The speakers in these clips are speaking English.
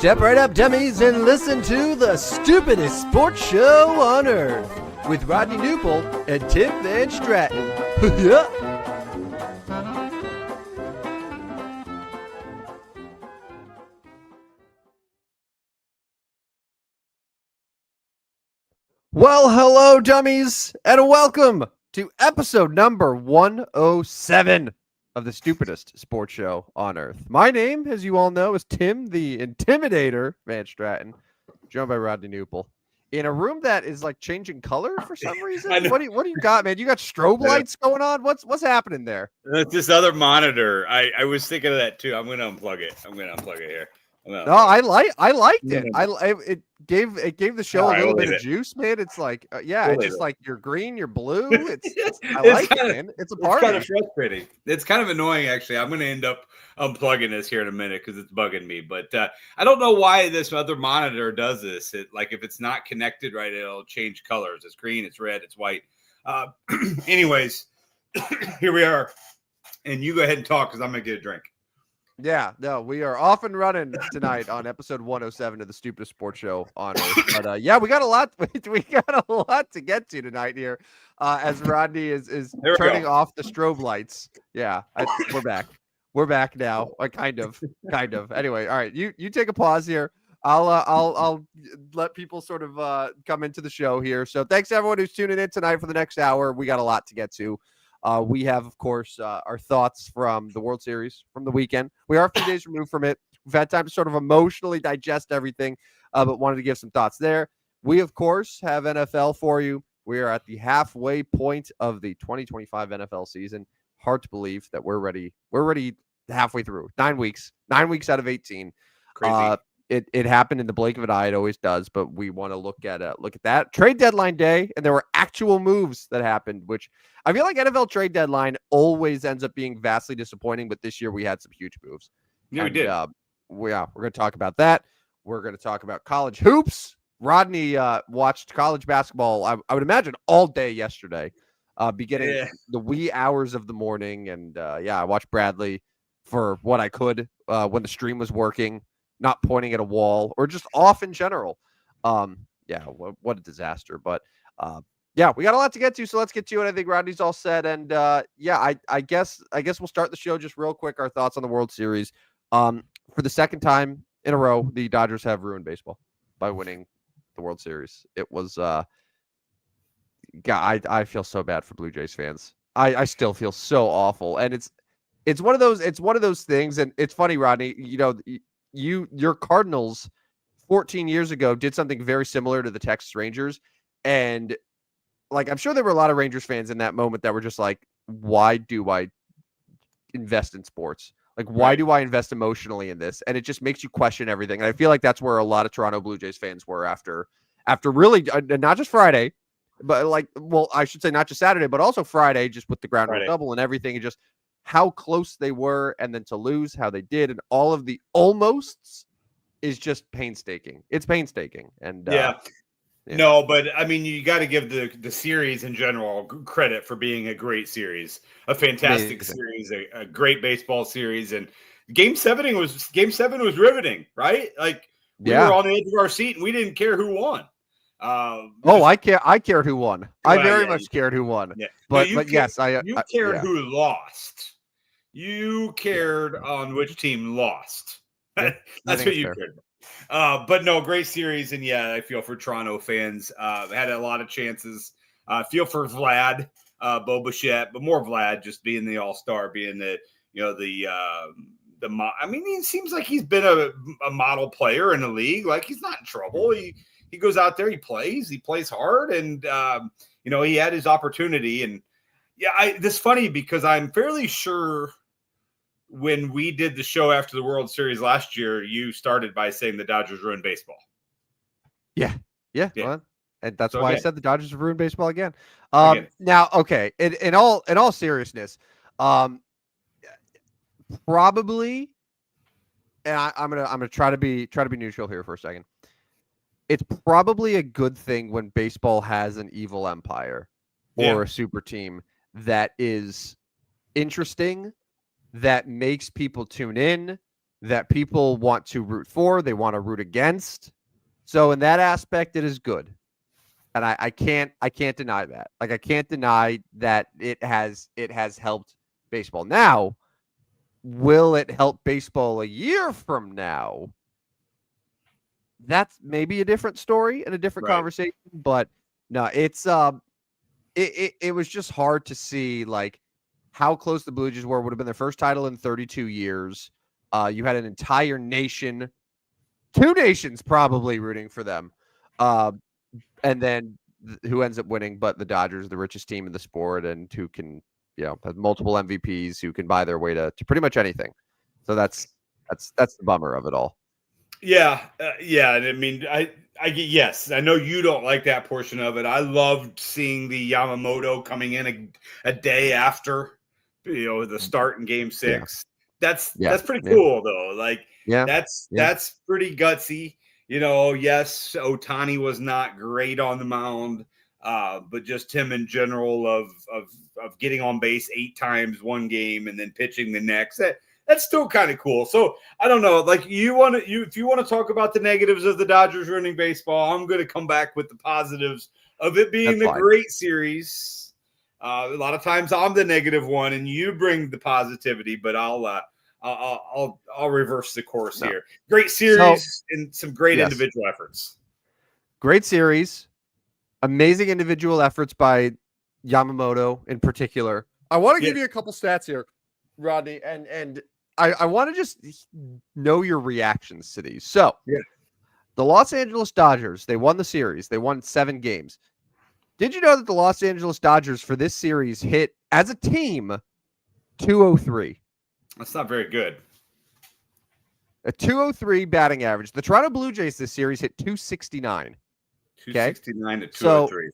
Step right up, dummies, and listen to the stupidest sports show on earth with Rodney Newpol and Tim Van Stratton. Yeah. Well, hello, dummies, and welcome to episode number 107 of the stupidest sports show on earth. My name, as you all know, is Tim the Intimidator Van Stratton, joined by Rodney Newpol. In a room that is like changing color for some reason. What do you got, man? You got strobe lights going on? What's happening there? That's this other monitor. I was thinking of that too. I'm gonna unplug it. Here. No, I liked it. It gave the show a little bit of juice, man. It's like, it's just like you're green, you're blue. I like it, man. It's a party. It's kind of frustrating. It's kind of annoying, actually. I'm going to end up unplugging this here in a minute because it's bugging me. But I don't know why this other monitor does this. If it's not connected right, it'll change colors. It's green, it's red, it's white. Anyways, here we are. And you go ahead and talk because I'm going to get a drink. Yeah, no, we are off and running tonight on episode 107 of the Stupidest Sports Show on earth. But we got a lot. We got a lot to get to tonight here, as Rodney is turning off the strobe lights. Yeah, we're back. We're back now. Kind of. Anyway, all right, you take a pause here. I'll let people sort of come into the show here. So thanks to everyone who's tuning in tonight for the next hour. We got a lot to get to. We have, of course, our thoughts from the World Series from the weekend. We are a few days removed from it. We've had time to sort of emotionally digest everything, but wanted to give some thoughts there. We, of course, have NFL for you. We are at the halfway point of the 2025 NFL season. Hard to believe that we're ready. We're ready halfway through. 9 weeks. 9 weeks out of 18. Crazy. It happened in the blink of an eye. It always does, but we want to look at that trade deadline day, and there were actual moves that happened, which I feel like NFL trade deadline always ends up being vastly disappointing. But this year we had some huge moves. Yeah, we did. We're going to talk about that. We're going to talk about college hoops. Rodney watched college basketball. I would imagine all day yesterday, beginning the wee hours of the morning, and I watched Bradley for what I could when the stream was working. Not pointing at a wall or just off in general. What a disaster. But we got a lot to get to, so let's get to it. I think Rodney's all set. And I guess we'll start the show just real quick. Our thoughts on the World Series. For the second time in a row, the Dodgers have ruined baseball by winning the World Series. It was I feel so bad for Blue Jays fans. I still feel so awful. And it's one of those things, and it's funny, Rodney, your Cardinals 14 years ago did something very similar to the Texas Rangers. And like, I'm sure there were a lot of Rangers fans in that moment that were just like, why do I invest in sports? Like, why do I invest emotionally in this? And it just makes you question everything. And I feel like that's where a lot of Toronto Blue Jays fans were after really not just Friday, but I should say not just Saturday, but also Friday, just with the ground rule double and everything, and just how close they were, and then to lose how they did, and all of the almosts is just painstaking. It's painstaking. And no, but I mean, you got to give the series in general credit for being a great series, a fantastic series, a great baseball series. And Game 7 was riveting, right? Like, we were on the edge of our seat and we didn't care who won. I cared who won. I very much cared who won. Yeah. But you cared yeah. who lost. You cared on which team lost. That's what you cared about. But no, great series. And I feel for Toronto fans. Had a lot of chances. Feel for Vlad, Bo Bichette, but more Vlad just being the all-star, being the I mean, he seems like he's been a model player in the league. Like, he's not in trouble. He goes out there, he plays hard, and he had his opportunity. And this is funny because I'm fairly sure when we did the show after the World Series last year, you started by saying the Dodgers ruined baseball. Yeah. Well, and that's why I said the Dodgers have ruined baseball again. Now, okay, in all seriousness, probably, and I'm gonna try to be neutral here for a second. It's probably a good thing when baseball has an evil empire or a super team that is interesting, that makes people tune in, that people want to root for, they want to root against. So in that aspect, it is good. And I can't deny that. Like, I can't deny that it has helped baseball. Now, will it help baseball a year from now? That's maybe a different story and a different conversation. But no, it's it was just hard to see like how close the Blue Jays were. Would have been their first title in 32 years. You had an entire nation, 2 nations probably rooting for them. And then who ends up winning? But the Dodgers, the richest team in the sport, and who can, have multiple MVPs, who can buy their way to pretty much anything. So that's the bummer of it all. Yeah. I mean, yes, I know you don't like that portion of it. I loved seeing the Yamamoto coming in a day after, the start in Game 6. Yeah. That's pretty cool though. Like, that's pretty gutsy. Yes, Ohtani was not great on the mound, but just him in general of getting on base 8 times one game and then pitching the next. That's still kind of cool. So I don't know. Like, if you want to talk about the negatives of the Dodgers running baseball, I'm going to come back with the positives of it being a great series. A lot of times I'm the negative one, and you bring the positivity. But I'll reverse the course here. Great series and some great individual efforts. Great series, amazing individual efforts by Yamamoto in particular. I want to give you a couple stats here, Rodney, and I want to just know your reactions to these. So, the Los Angeles Dodgers, they won the series. They won 7 games. Did you know that the Los Angeles Dodgers for this series hit, as a team, 203? That's not very good. A 203 batting average. The Toronto Blue Jays this series hit 269. 269 to 203.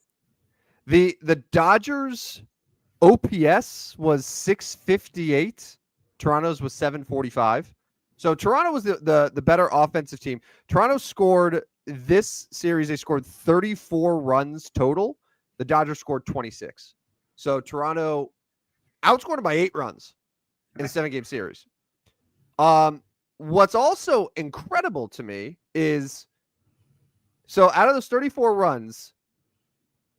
So the Dodgers OPS was 658. Toronto's was 745. So Toronto was the better offensive team. Toronto scored this series. They scored 34 runs total. The Dodgers scored 26. So Toronto outscored them by 8 runs in a 7-game series. What's also incredible to me is, so out of those 34 runs,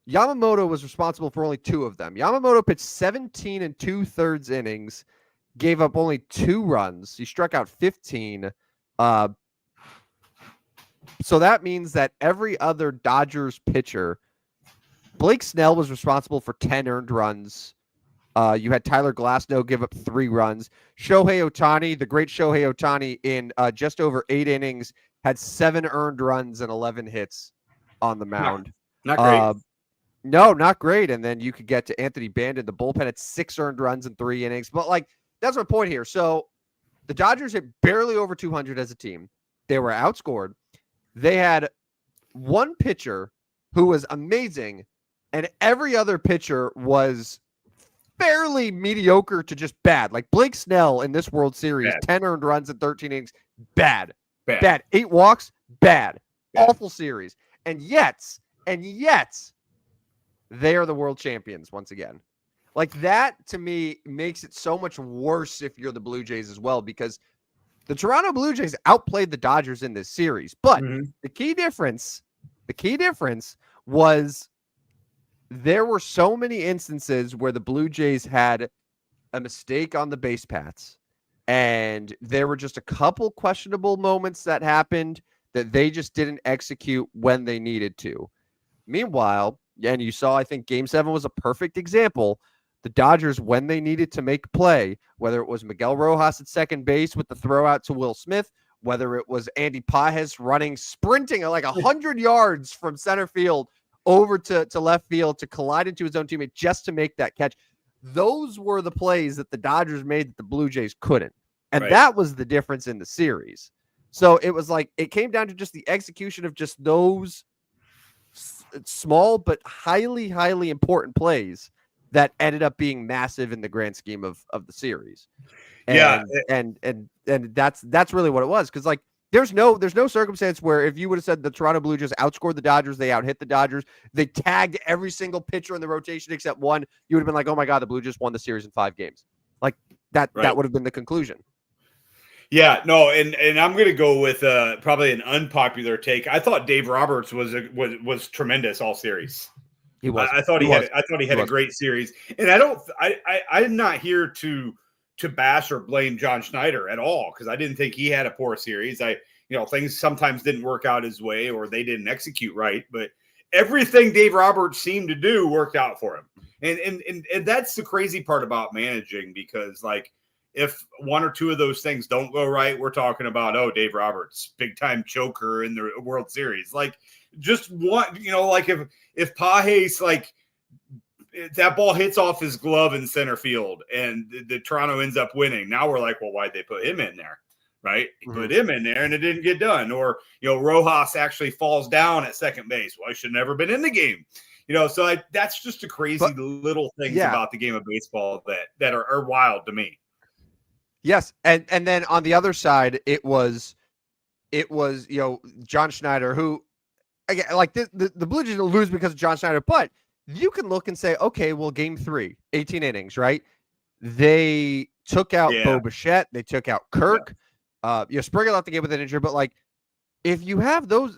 Yamamoto was responsible for only 2 of them. Yamamoto pitched 17 2/3 innings, gave up only 2 runs. He struck out 15. So that means that every other Dodgers pitcher, Blake Snell was responsible for 10 earned runs. You had Tyler Glasnow give up 3 runs. Shohei Ohtani, the great Shohei Ohtani, in just over 8 innings, had 7 earned runs and 11 hits on the mound. Not great. No, not great. And then you could get to Anthony Bandon. The bullpen had 6 earned runs in 3 innings. But, like, that's my point here. So the Dodgers hit barely over 200 as a team. They were outscored. They had one pitcher who was amazing, and every other pitcher was fairly mediocre to just bad. Like Blake Snell in this World Series, 10 earned runs in 13 innings, bad. 8 walks, bad. Awful series. And yet, they are the world champions once again. Like, that, to me, makes it so much worse if you're the Blue Jays as well, because the Toronto Blue Jays outplayed the Dodgers in this series. But the key difference was there were so many instances where the Blue Jays had a mistake on the base paths, and there were just a couple questionable moments that happened that they just didn't execute when they needed to. Meanwhile, and you saw, I think Game 7 was a perfect example, the Dodgers, when they needed to make play, whether it was Miguel Rojas at second base with the throw out to Will Smith, whether it was Andy Pages sprinting like 100 yards from center field over to left field to collide into his own teammate just to make that catch. Those were the plays that the Dodgers made that the Blue Jays couldn't. And that was the difference in the series. So it was like, it came down to just the execution of just those small but highly, highly important plays that ended up being massive in the grand scheme of the series. And that's really what it was. Cause like, there's no circumstance where if you would have said the Toronto Blue Jays outscored the Dodgers, they out hit the Dodgers, they tagged every single pitcher in the rotation except one, you would have been like, oh my God, the Blue Jays won the series in 5 games. Like that would have been the conclusion. Yeah, no, and I'm going to go with probably an unpopular take. I thought Dave Roberts was tremendous all series. He was. I thought he had a great series, and I'm not here to bash or blame John Schneider at all, because I didn't think he had a poor series. Things sometimes didn't work out his way or they didn't execute right, but everything Dave Roberts seemed to do worked out for him. And that's the crazy part about managing, because like if one or two of those things don't go right, we're talking about, oh, Dave Roberts, big time choker in the World Series. Like just one, like if Pages, like if that ball hits off his glove in center field and the Toronto ends up winning, now we're like, well, why'd they put him in there? Right? Put him in there and it didn't get done. Or, Rojas actually falls down at second base. Well, I should never been in the game. So that's just the crazy little things about the game of baseball that are wild to me. Yes. And then on the other side, it was John Schneider, who, again, like the Blue Jays will lose because of John Schneider, but you can look and say, okay, well, game 3, 18 innings, right? They took out Bo Bichette. They took out Kirk. Springer left the game with an injury, but like, if you have those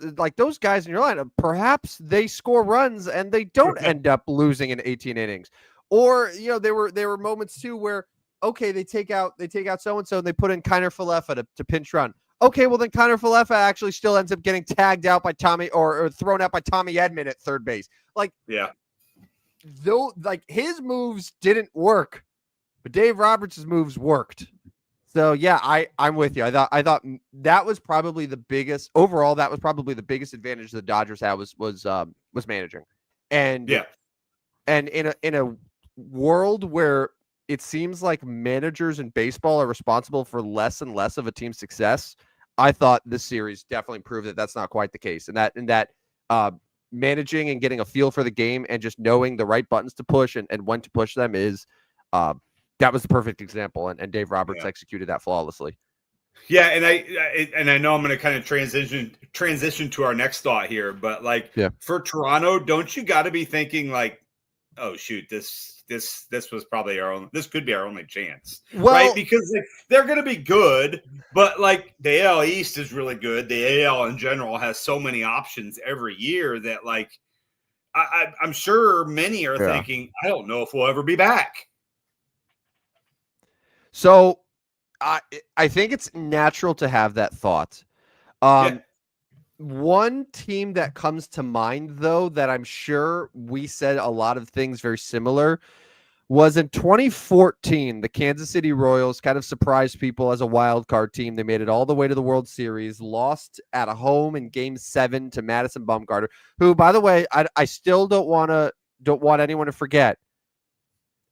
guys in your lineup, perhaps they score runs and they don't end up losing in 18 innings. Or, there were moments too where, okay, they take out so-and-so and they put in Kiner Falefa to pinch run. Okay, well then Kiner Falefa actually still ends up getting tagged out by Tommy or thrown out by Tommy Edman at third base. Like, though, like his moves didn't work, but Dave Roberts' moves worked. So yeah, I'm with you. I thought that was probably the biggest overall. That was probably the biggest advantage the Dodgers had was managing, and in a world where it seems like managers in baseball are responsible for less and less of a team's success, I thought this series definitely proved that that's not quite the case, and that managing and getting a feel for the game and just knowing the right buttons to push and when to push them is. That was the perfect example, and Dave Roberts executed that flawlessly. Yeah, and I know I'm going to kind of transition to our next thought here, but for Toronto, don't you got to be thinking like, oh shoot, this was probably this could be our only chance, right? Because they're going to be good, but like the AL East is really good. The AL in general has so many options every year that like I'm sure many are thinking, I don't know if we'll ever be back. So I think it's natural to have that thought. One team that comes to mind, though, that I'm sure we said a lot of things very similar, was in 2014. The Kansas City Royals kind of surprised people as a wild card team. They made it all the way to the World Series, lost at a home in Game 7 to Madison Bumgarner, who, by the way, I still don't want anyone to forget.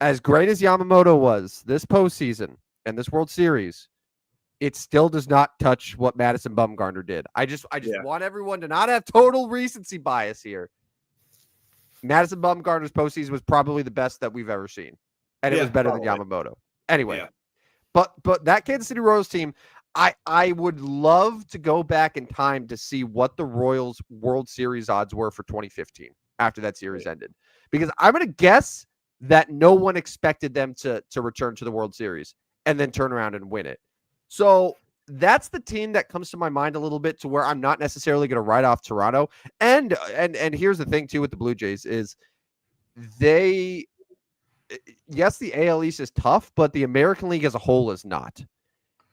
As great as Yamamoto was this postseason and this World Series, it still does not touch what Madison Bumgarner did. I just want everyone to not have total recency bias here. Madison Bumgarner's postseason was probably the best that we've ever seen, and it was better than Yamamoto. Anyway, but that Kansas City Royals team, I would love to go back in time to see what the Royals World Series odds were for 2015 after that series ended, because I'm going to guess that no one expected them to return to the World Series and then turn around and win it. So that's the team that comes to my mind a little bit, to where I'm not necessarily going to write off Toronto. And here's the thing too with the Blue Jays is the AL East is tough, but the American League as a whole is not.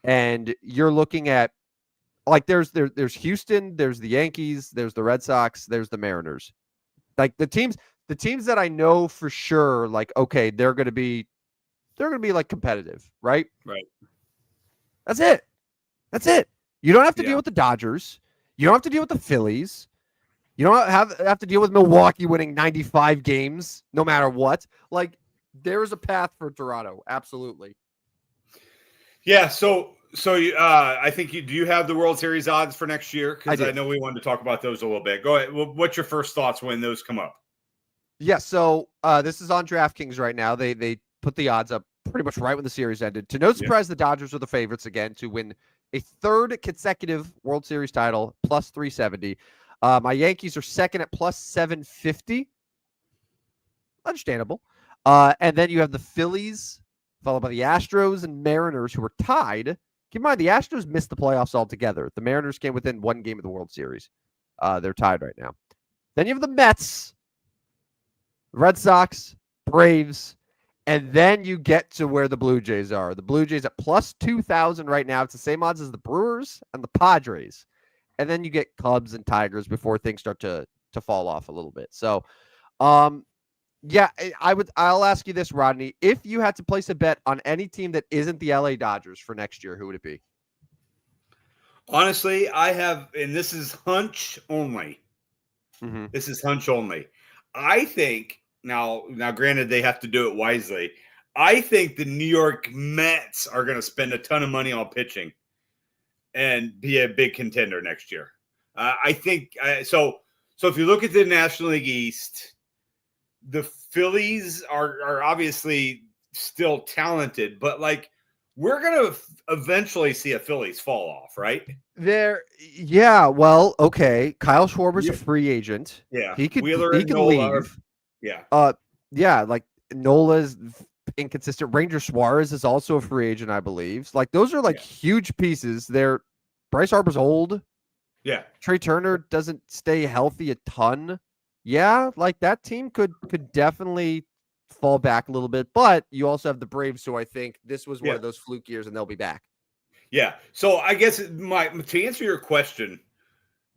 And you're looking at like there's Houston, there's the Yankees, there's the Red Sox, there's the Mariners. Like the teams that I know for sure, like, okay, they're going to be like competitive, right? Right. That's it. You don't have to deal with the Dodgers. You don't have to deal with the Phillies. You don't have to deal with Milwaukee winning 95 games no matter what. Like, there's a path for Toronto. Absolutely. Yeah. So I think do you have the World Series odds for next year? Because I know we wanted to talk about those a little bit. Go ahead. What's your first thoughts when those come up? Yeah. So this is on DraftKings right now. They put the odds up pretty much right when the series ended. To no surprise, the Dodgers are the favorites again to win a third consecutive World Series title, plus 370. My Yankees are second at plus 750. Understandable. And then you have the Phillies, followed by the Astros and Mariners, who are tied Keep in mind, the Astros missed the playoffs altogether. The Mariners came within one game of the World Series. They're tied right now. Then you have the Mets, Red Sox, Braves, and then you get to where the Blue Jays are. The Blue Jays at plus 2,000 right now. It's the same odds as the Brewers and the Padres. And then you get Cubs and Tigers before things start to fall off a little bit. So, yeah, I'll ask you this, Rodney. If you had to place a bet on any team that isn't the LA Dodgers for next year, who would it be? Honestly, I have, and this is hunch only. Mm-hmm. This is hunch only. I think now, granted, they have to do it wisely. I think the New York Mets are going to spend a ton of money on pitching and be a big contender next year. I think so. So if you look at the National League East, the Phillies are obviously still talented, but like we're going to eventually see a Phillies fall off, right? Yeah. Well, okay. Kyle Schwarber's a free agent. Yeah, he could Wheeler he and could Nola leave. Yeah. Yeah. Like Nola's inconsistent. Ranger Suarez is also a free agent, I believe. Like those are like huge pieces. Bryce Harper's old. Yeah. Trey Turner doesn't stay healthy a ton. Yeah, like that team could definitely fall back a little bit, but you also have the Braves, so I think this was one of those fluke years, and they'll be back. Yeah. So I guess to answer your question,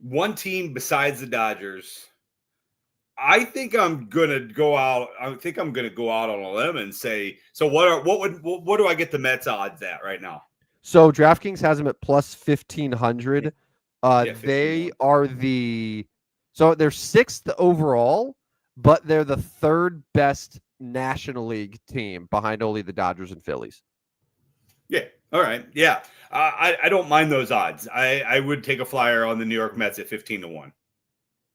one team besides the Dodgers, I think I'm gonna go out. I think I'm gonna go out on a limb and say, so what do I get the Mets odds at right now? So DraftKings has them at plus 1,500. They 15-1. are so they're sixth overall, but they're the third best National League team behind only the Dodgers and Phillies. Yeah. All right. Yeah. I don't mind those odds. I would take a flyer on the New York Mets at 15-1.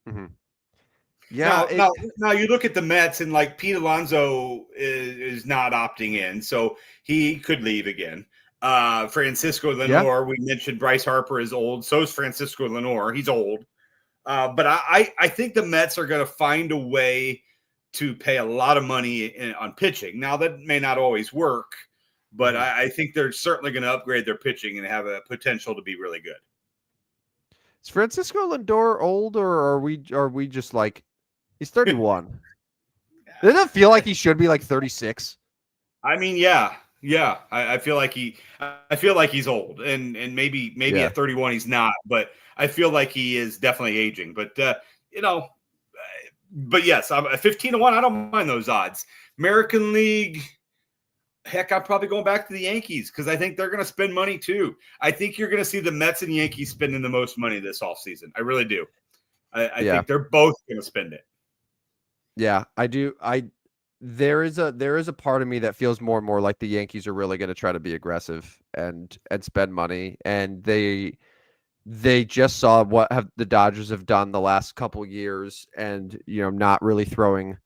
Mm-hmm. Yeah. Now you look at the Mets and like Pete Alonso is not opting in, so he could leave again. Francisco Lindor, we mentioned Bryce Harper is old. So is Francisco Lindor. He's old. But I think the Mets are going to find a way to pay a lot of money on pitching. Now, that may not always work, but I think they're certainly going to upgrade their pitching and have a potential to be really good. Is Francisco Lindor old, or are we just like he's 31? Doesn't it feel like he should be like 36? I mean, yeah. I feel like he's old, and maybe at 31 he's not, but I feel like he is definitely aging. But but yes, I'm at 15-1. I don't mind those odds. American League, heck, I'm probably going back to the Yankees because I think they're going to spend money too. I think you're going to see the Mets and Yankees spending the most money this offseason. I really do. I think they're both going to spend it. Yeah, I do. There is a part of me that feels more and more like the Yankees are really going to try to be aggressive and spend money, and they just saw what the Dodgers have done the last couple of years, and not really throwing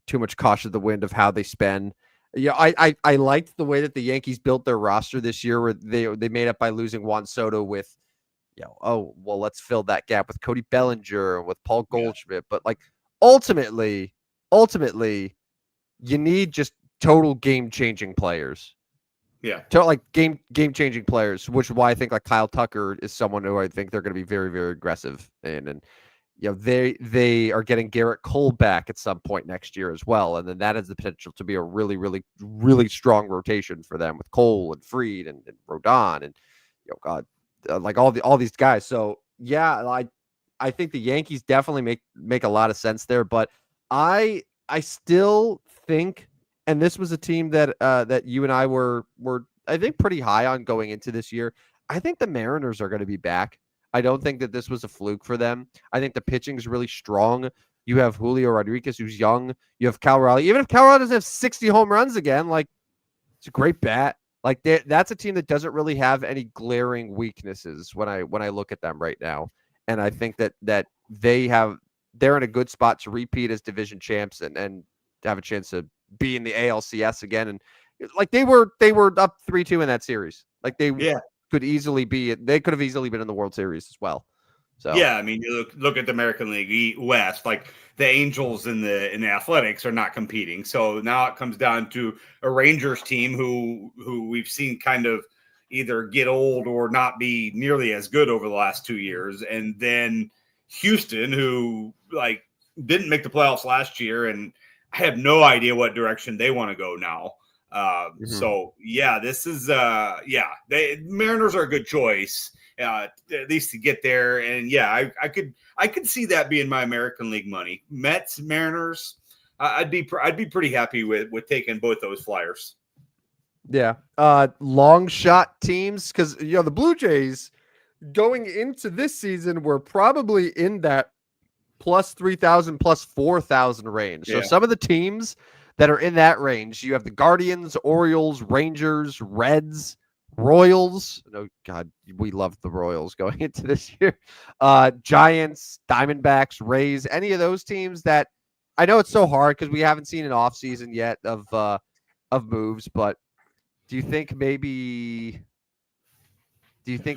too much caution to the wind of how they spend. Yeah, I liked the way that the Yankees built their roster this year, where they made up by losing Juan Soto with, let's fill that gap with Cody Bellinger, with Paul Goldschmidt, but like ultimately. You need just total game-changing players. Yeah. Like game-changing players, which is why I think like Kyle Tucker is someone who I think they're going to be very, very aggressive in. And they are getting Garrett Cole back at some point next year as well. And then that has the potential to be a really, really, really strong rotation for them with Cole and Fried and Rodon and like all these guys. So yeah, I think the Yankees definitely make a lot of sense there, but I still think, and this was a team that you and I were I think pretty high on going into this year. I think the Mariners are going to be back. I don't think that this was a fluke for them. I think the pitching is really strong. You have Julio Rodriguez, who's young. You have Cal Raleigh. Even if Cal Raleigh doesn't have 60 home runs again, like it's a great bat. Like that's a team that doesn't really have any glaring weaknesses when I look at them right now. And I think that they're in a good spot to repeat as division champs and have a chance to be in the ALCS again. And like they were up 3-2 in that series. Like they could have easily been in the World Series as well. So yeah, I mean, you look at the American League West, like the Angels in the Athletics are not competing. So now it comes down to a Rangers team who we've seen kind of, either get old or not be nearly as good over the last 2 years. And then Houston, who like didn't make the playoffs last year, and I have no idea what direction they want to go now. So yeah, this is Mariners are a good choice, at least to get there. And yeah, I could see that being my American League money. Mets, Mariners, I'd be pretty happy with taking both those flyers. Yeah. Long shot teams, because the Blue Jays going into this season were probably in that plus 3,000, plus 4,000 range. So some of the teams that are in that range, you have the Guardians, Orioles, Rangers, Reds, Royals. Oh God, we loved the Royals going into this year. Giants, Diamondbacks, Rays, any of those teams that I know it's so hard because we haven't seen an off season yet of moves, but do you think that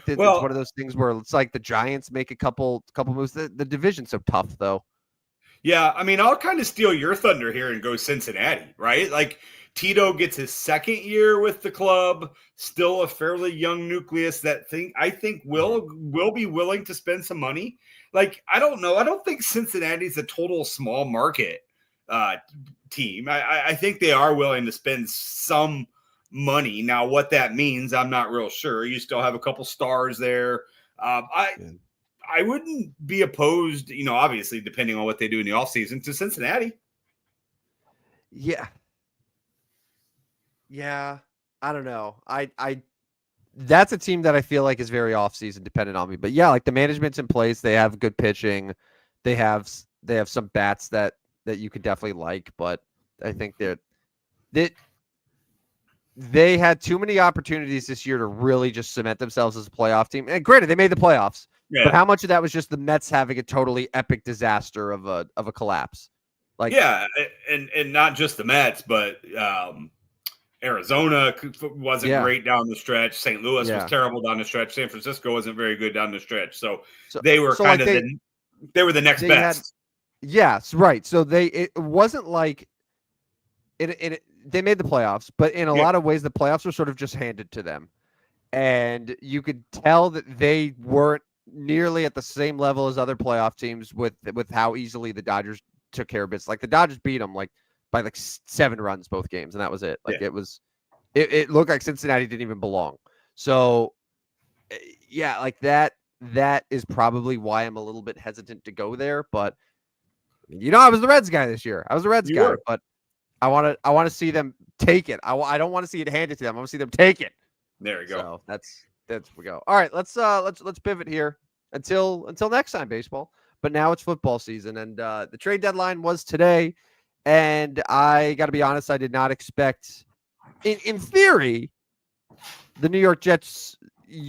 it's one of those things where it's like the Giants make a couple moves? The division's so tough, though. Yeah, I mean, I'll kind of steal your thunder here and go Cincinnati, right? Like Tito gets his second year with the club, still a fairly young nucleus that I think will be willing to spend some money. Like, I don't know. I don't think Cincinnati's a total small market team. I think they are willing to spend some money. Now, what that means, I'm not real sure. You still have a couple stars there. I wouldn't be opposed, obviously, depending on what they do in the offseason, to Cincinnati. Yeah. I don't know. That's a team that I feel like is very offseason dependent on me. But yeah, like the management's in place. They have good pitching. They have some bats that you could definitely like. But I think they had too many opportunities this year to really just cement themselves as a playoff team. And granted, they made the playoffs. Yeah. But how much of that was just the Mets having a totally epic disaster of a collapse? Like, yeah, and not just the Mets, but Arizona wasn't great down the stretch. St. Louis was terrible down the stretch. San Francisco wasn't very good down the stretch. So they were kind of they were the next best. Yes, right. So it wasn't like they made the playoffs, but in a lot of ways, the playoffs were sort of just handed to them. And you could tell that they weren't nearly at the same level as other playoff teams with how easily the Dodgers took care of business. Like the Dodgers beat them by 7 runs both games, and that was it. It looked like Cincinnati didn't even belong. So like that is probably why I'm a little bit hesitant to go there. But I was the Reds guy this year. I was the Reds guy, but I want to see them take it. I don't want to see it handed to them. I want to see them take it. There you go. So that's we go. All right, let's pivot here until next time, baseball. But now it's football season, and the trade deadline was today. And I got to be honest, I did not expect, in theory, the New York Jets.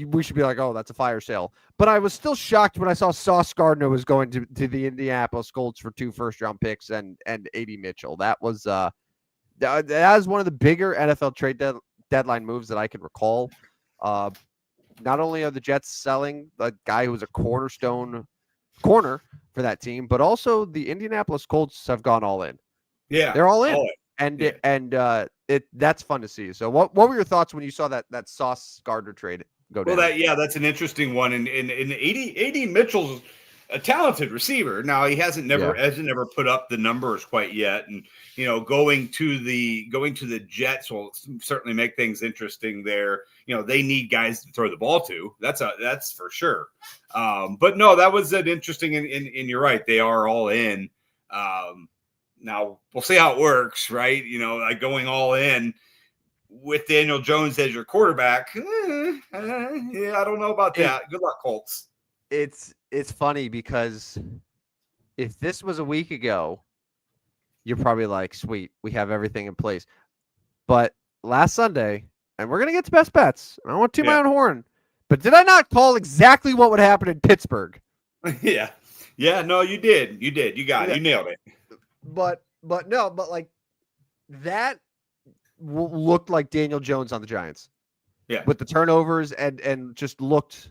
We should be like, oh, that's a fire sale. But I was still shocked when I saw Sauce Gardner was going to the Indianapolis Colts for 2 first-round picks and A.D. Mitchell. That was one of the bigger NFL trade deadline moves that I can recall. Not only are the Jets selling a guy who was a corner for that team, but also the Indianapolis Colts have gone all in. Yeah, they're all in, that's fun to see. So, what were your thoughts when you saw that Sauce Gardner trade go down? Well, that's an interesting one. And A.D. Mitchell's a talented receiver. Now he hasn't never put up the numbers quite yet, and going to the Jets will certainly make things interesting there. They need guys to throw the ball to. That's for sure. But no, that was an interesting. And you're right, they are all in. Now we'll see how it works, right? Like going all in with Daniel Jones as your quarterback. I don't know about that. Good luck, Colts. It's funny because if this was a week ago, you're probably like, sweet, we have everything in place. But last Sunday, and we're going to get to best bets. I don't want to toot my own horn. But did I not call exactly what would happen in Pittsburgh? Yeah. Yeah, no, you did. You did. You got it. You nailed it. But like that looked like Daniel Jones on the Giants. Yeah. With the turnovers and just looked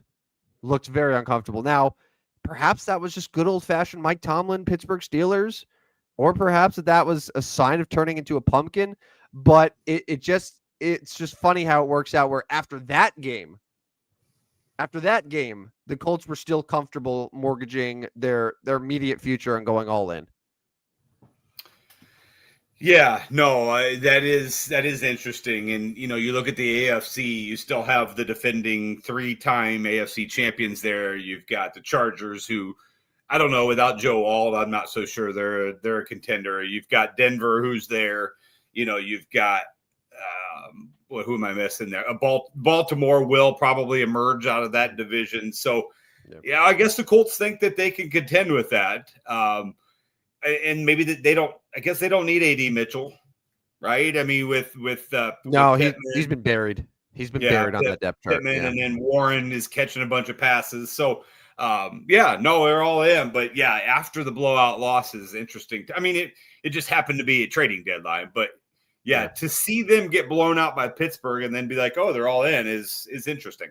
very uncomfortable. Now, perhaps that was just good old-fashioned Mike Tomlin, Pittsburgh Steelers, or perhaps that was a sign of turning into a pumpkin. But it just it's just funny how it works out where after that game, the Colts were still comfortable mortgaging their immediate future and going all in. Yeah, no, that is interesting. And, you look at the AFC, you still have the defending 3-time AFC champions there. You've got the Chargers, who, I don't know, without Joe Alt, I'm not so sure they're a contender. You've got Denver, who's there. You've got, who am I missing there? Baltimore will probably emerge out of that division. So, yeah, I guess the Colts think that they can contend with that. And maybe that they don't. I guess they don't need AD Mitchell, right? I mean, with no, with he's been buried. He's been buried on that depth chart. Pittman, and then Warren is catching a bunch of passes. So, no, they're all in. But yeah, after the blowout loss is interesting. I mean, it just happened to be a trading deadline, but yeah, to see them get blown out by Pittsburgh and then be like, oh, they're all in is interesting.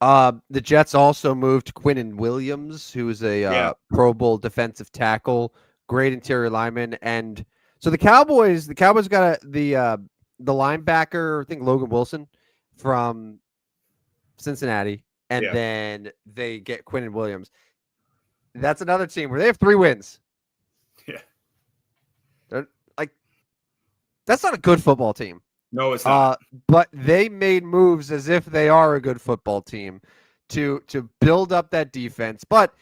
The Jets also moved Quinnen Williams, who is a Pro Bowl defensive tackle, great interior lineman, and so the Cowboys got the linebacker, I think Logan Wilson from Cincinnati, and then they get Quinnen Williams. That's another team where they have 3 wins. Yeah, they're like, that's not a good football team. No, it's not. But they made moves as if they are a good football team to build up that defense. But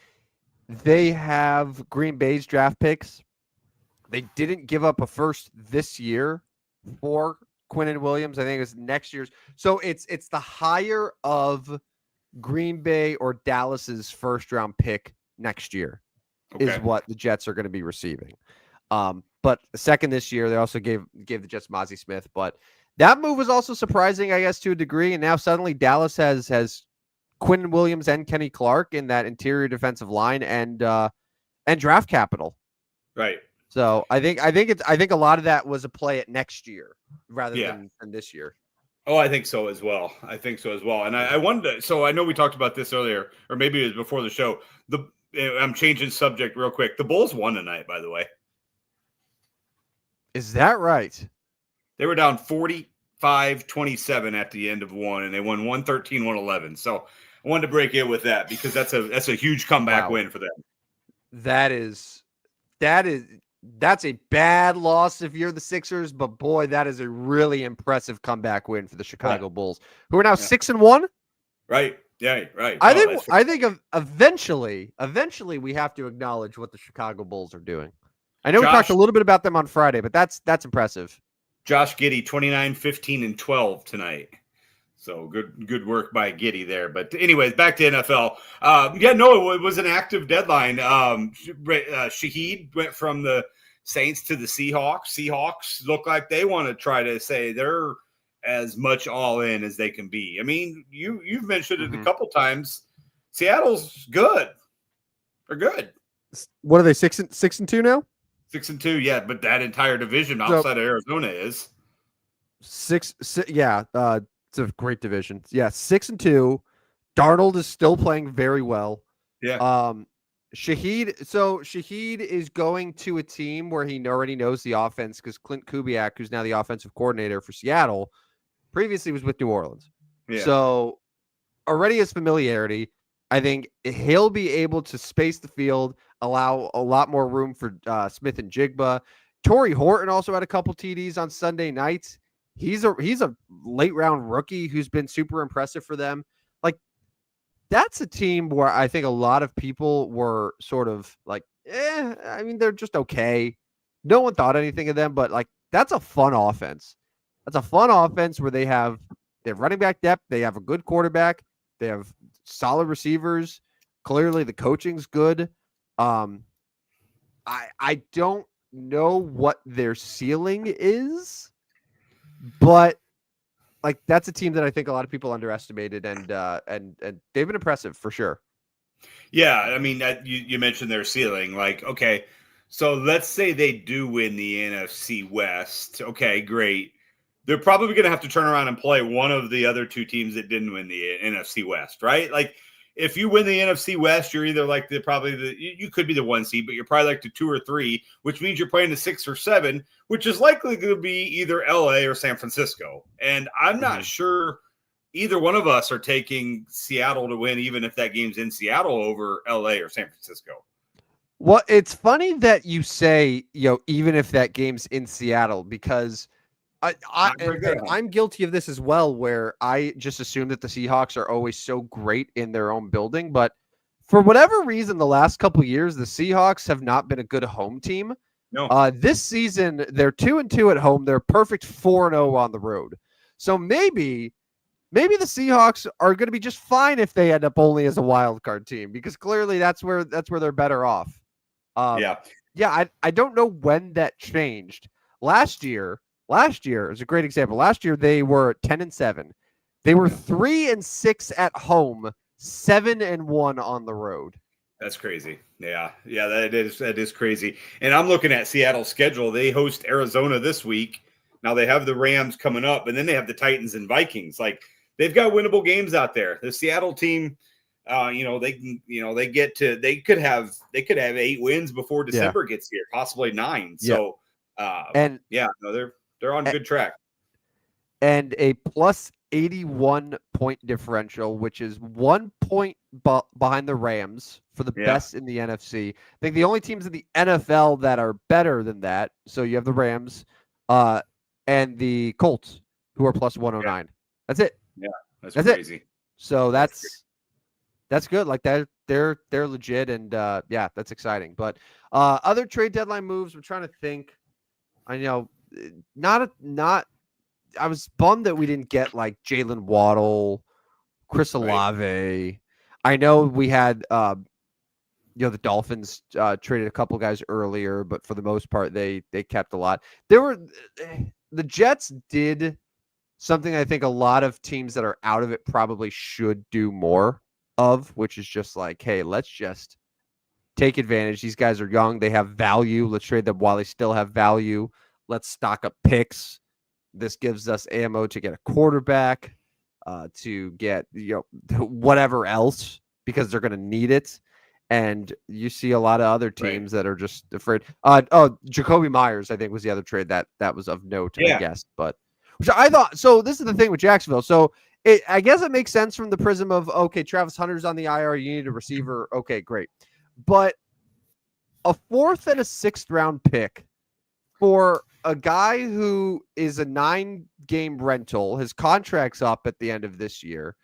they have Green Bay's draft picks. They didn't give up a first this year for Quinnen Williams. I think it's next year's. So it's the higher of Green Bay or Dallas's first round pick next year is what the Jets are going to be receiving. But second this year, they also gave the Jets Mozzie Smith, but that move was also surprising, I guess, to a degree. And now suddenly Dallas has Quinnen Williams and Kenny Clark in that interior defensive line and draft capital. Right. So I think a lot of that was a play at next year rather than this year. Oh, I think so as well. And I wanted to, so I know we talked about this earlier, or maybe it was before the show. I'm changing subject real quick. The Bulls won tonight, by the way. Is that right? They were down 45-27 at the end of one, and they won 113-111. So I wanted to break in with that because that's a huge comeback win for them. That's a bad loss if you're the Sixers, but boy, that is a really impressive comeback win for the Chicago Bulls, who are now 6-1. Right. Yeah. Right. I think eventually we have to acknowledge what the Chicago Bulls are doing. I know we talked a little bit about them on Friday, but that's impressive. Josh Giddey, 29, 15, and 12 tonight. So good work by Giddey there. But anyways, back to NFL. It was an active deadline. Shaheed went from the Saints to the Seahawks. Seahawks look like they want to try to say they're as much all in as they can be. I mean, you've mentioned it a couple times. Seattle's good. They're good. What are they, 6-2 now? 6-2, yeah, but that entire division outside of Arizona is 6. Yeah, it's a great division. Yeah, 6-2. Darnold is still playing very well. Yeah. Shaheed is going to a team where he already knows the offense because Clint Kubiak, who's now the offensive coordinator for Seattle, previously was with New Orleans. Yeah. So already has familiarity. I think he'll be able to space the field, allow a lot more room for Smith and Jigba. Torrey Horton also had a couple TDs on Sunday nights. He's a late round rookie who's been super impressive for them. Like, that's a team where I think a lot of people were sort of like, I mean, they're just okay. No one thought anything of them, but like, that's a fun offense. That's a fun offense where they have running back depth. They have a good quarterback. They have solid receivers. Clearly the coaching's good. I don't know what their ceiling is, but like, that's a team that I think a lot of people underestimated, and they've been impressive for sure. Yeah, I mean, you mentioned their ceiling. Like, okay, so let's say they do win the NFC West. Okay, great. They're probably going to have to turn around and play one of the other two teams that didn't win the NFC West, right? Like, if you win the NFC West, you're either like you could be the 1 seed, but you're probably like the 2 or 3, which means you're playing the 6 or 7, which is likely going to be either LA or San Francisco. And I'm not sure either one of us are taking Seattle to win, even if that game's in Seattle over LA or San Francisco. Well, it's funny that you say, even if that game's in Seattle, because I'm guilty of this as well, where I just assume that the Seahawks are always so great in their own building. But for whatever reason, the last couple of years, the Seahawks have not been a good home team. No. This season, they're 2-2 at home. They're perfect 4-0 on the road. So maybe the Seahawks are going to be just fine if they end up only as a wild card team, because clearly that's where they're better off. I don't know when that changed. Last year is a great example. Last year they were 10-7. They were 3-6 at home, 7-1 on the road. That's crazy. Yeah, that is crazy. And I'm looking at Seattle's schedule. They host Arizona this week. Now they have the Rams coming up, and then they have the Titans and Vikings. Like, they've got winnable games out there. The Seattle team, they could have 8 wins before December gets here, possibly 9. So, they're on good track. And a plus 81 point differential, which is 1 point behind the Rams for the best in the NFC. I think the only teams in the NFL that are better than that. So you have the Rams, and the Colts, who are plus 109. That's it. Yeah, that's crazy. It. So that's good. Like, that they're legit, and that's exciting. But other trade deadline moves, we're trying to think. I know I was bummed that we didn't get like Jalen Waddle, Chris Olave. Right. I know we had the Dolphins traded a couple guys earlier, but for the most part they kept a lot. The Jets did something I think a lot of teams that are out of it probably should do more of, which is just like, hey, let's just take advantage. These guys are young. They have value. Let's trade them while they still have value. Let's stock up picks. This gives us ammo to get a quarterback, to get whatever else, because they're going to need it. And you see a lot of other teams that are just afraid. Jacoby Myers, I think, was the other trade that was of note, I guess. But which I thought. So this is the thing with Jacksonville. So I guess it makes sense from the prism of, okay, Travis Hunter's on the IR. You need a receiver. Okay, great. But a 4th and a 6th round pick for a guy who is a 9-game rental, his contract's up at the end of this year,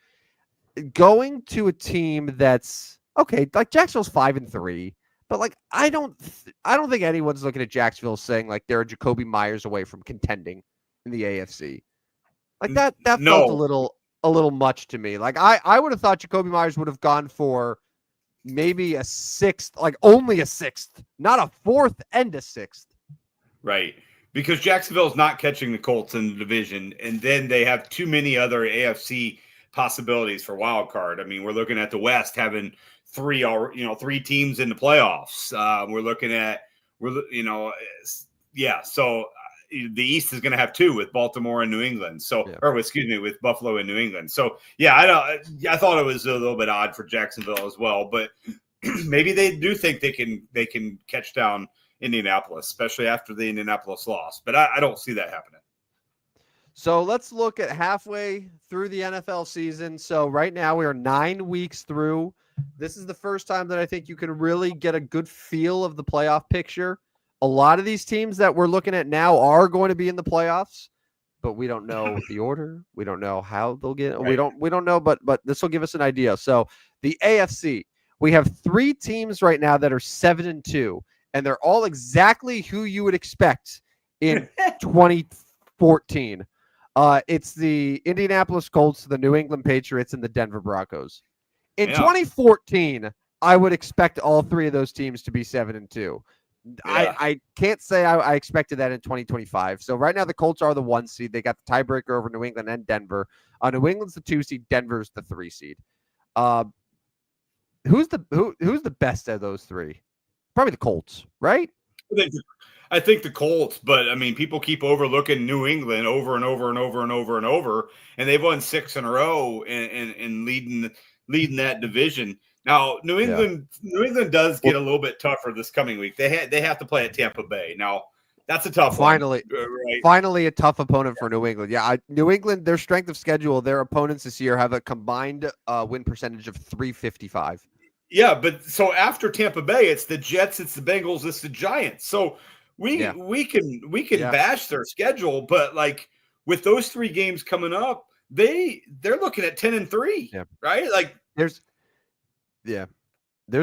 going to a team that's okay, like Jacksonville's 5-3, but like I don't think anyone's looking at Jacksonville saying like they're a Jacoby Myers away from contending in the AFC. Like that felt a little much to me. Like I would have thought Jacoby Myers would have gone for maybe a 6th, like only a 6th, not a 4th and a 6th. Right. Because Jacksonville's not catching the Colts in the division, and then they have too many other AFC possibilities for wild card. I mean, we're looking at the West having 3 teams in the playoffs. We're looking at So the East is going to have 2 with Baltimore and New England. With Buffalo and New England. So I thought it was a little bit odd for Jacksonville as well, but maybe they do think they can catch down Indianapolis, especially after the Indianapolis loss. But I don't see that happening. So let's look at halfway through the NFL season. So right now we are 9 weeks through. This is the first time that I think you can really get a good feel of the playoff picture. A lot of these teams that we're looking at now are going to be in the playoffs, but we don't know the order. We don't know how they'll get. Right. We don't know, but this will give us an idea. So the AFC, we have 3 teams right now that are 7-2. And they're all exactly who you would expect in 2014. It's the Indianapolis Colts, the New England Patriots, and the Denver Broncos. In 2014, I would expect all 3 of those teams to be 7-2. I can't say I expected that in 2025. So right now the Colts are the 1 seed. They got the tiebreaker over New England and Denver. New England's the 2 seed. Denver's the 3 seed. Who's the best of those 3? Probably the Colts, right? I think the Colts, but I mean, people keep overlooking New England over and over and over and over and over, and they've won 6 in a row and leading leading that division. Now, New England does get a little bit tougher this coming week. They have to play at Tampa Bay. Now, that's a tough one. Right? Finally a tough opponent for New England. Yeah, New England, their strength of schedule, their opponents this year have a combined win percentage of 355. Yeah, but so after Tampa Bay, it's the Jets, it's the Bengals, it's the Giants. So we can bash their schedule, but like with those 3 games coming up, they're looking at 10-3, right? Like there's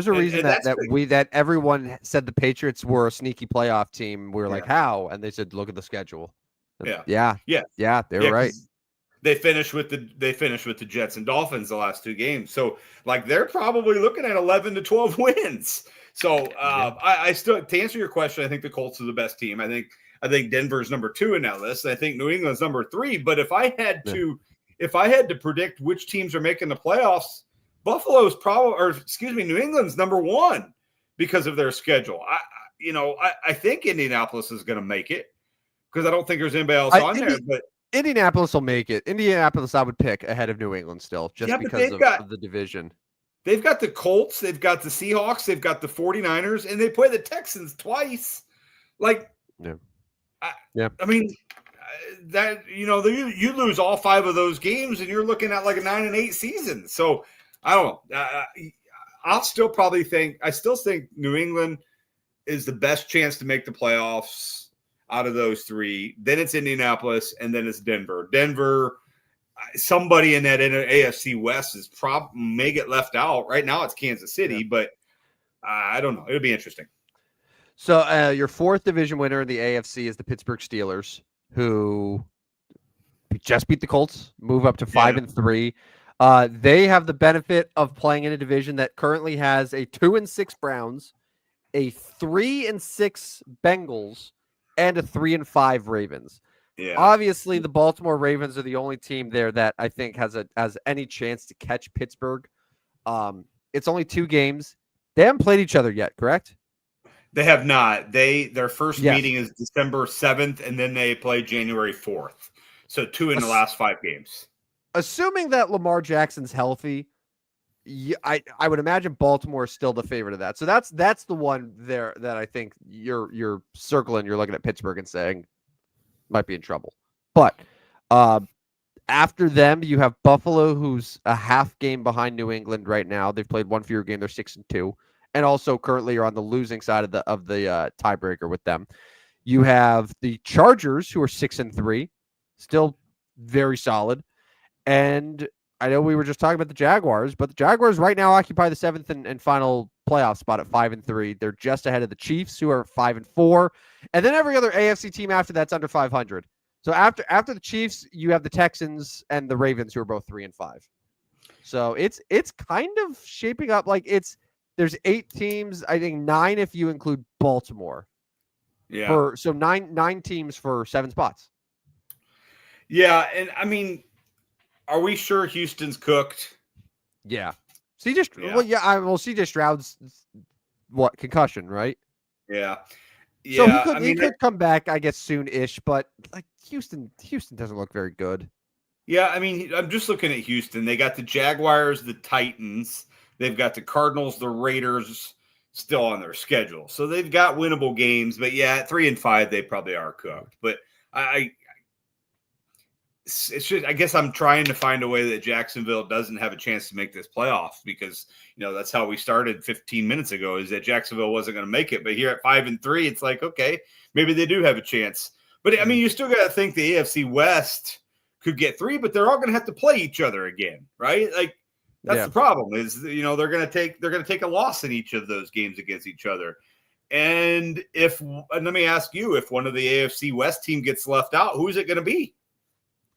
a reason that everyone said the Patriots were a sneaky playoff team. We were like, how? And they said, look at the schedule. They're right. They finished with the Jets and Dolphins the last 2 games. So like they're probably looking at 11 to 12 wins. So I still, to answer your question, I think the Colts are the best team. I think Denver's number 2 in that list. I think New England's number 3. But if I had to predict which teams are making the playoffs, Buffalo's New England's number 1 because of their schedule. I think Indianapolis is going to make it because I don't think there's anybody else on there. But Indianapolis will make it. Indianapolis, I would pick ahead of New England still, just because of the division. They've got the Colts, they've got the Seahawks, they've got the 49ers, and they play the Texans twice. Like, I mean, that you lose all 5 of those games, and you're looking at like a 9-8 season. So I don't know. I still think New England is the best chance to make the playoffs out of those 3. Then it's Indianapolis, and then it's Denver. Denver, somebody in that AFC West may get left out. Right now it's Kansas City, but I don't know. It'll be interesting. So your 4th division winner in the AFC is the Pittsburgh Steelers, who just beat the Colts, move up to 5-3. They have the benefit of playing in a division that currently has a 2-6 Browns, a 3-6 Bengals, and a 3-5 Ravens. Yeah. Obviously, the Baltimore Ravens are the only team there that I think has any chance to catch Pittsburgh. It's only 2 games. They haven't played each other yet, correct? They have not. Their first meeting is December 7th, and then they play January 4th. So 2 in the last 5 games. Assuming that Lamar Jackson's healthy, I would imagine Baltimore is still the favorite of that. So that's the one there that I think you're circling. You're looking at Pittsburgh and saying might be in trouble. But after them, you have Buffalo, who's a half game behind New England right now. They've played 1 fewer game. They're 6-2, and also currently are on the losing side of the tiebreaker with them. You have the Chargers, who are 6-3, still very solid, and I know we were just talking about the Jaguars, but the Jaguars right now occupy the 7th and final playoff spot at 5-3. They're just ahead of the Chiefs, who are 5-4, and then every other AFC team after that's under 500. So after the Chiefs, you have the Texans and the Ravens, who are both 3-5. So it's kind of shaping up like there's 8 teams, I think 9 if you include Baltimore. Yeah. So nine teams for 7 spots. Yeah, and I mean, are we sure Houston's cooked? Yeah. CJ Stroud's concussion, right? Yeah. So he could come back, I guess, soon-ish, but like Houston doesn't look very good. Yeah, I mean, I'm just looking at Houston. They got the Jaguars, the Titans. They've got the Cardinals, the Raiders still on their schedule. So they've got winnable games, but at 3-5, they probably are cooked. But it's just, I guess I'm trying to find a way that Jacksonville doesn't have a chance to make this playoffs because, that's how we started 15 minutes ago, is that Jacksonville wasn't going to make it. But here at 5-3, it's like, okay, maybe they do have a chance. But I mean, you still got to think the AFC West could get 3, but they're all going to have to play each other again, right? Like that's the problem is, they're going to take a loss in each of those games against each other. And let me ask you, if one of the AFC West team gets left out, who is it going to be?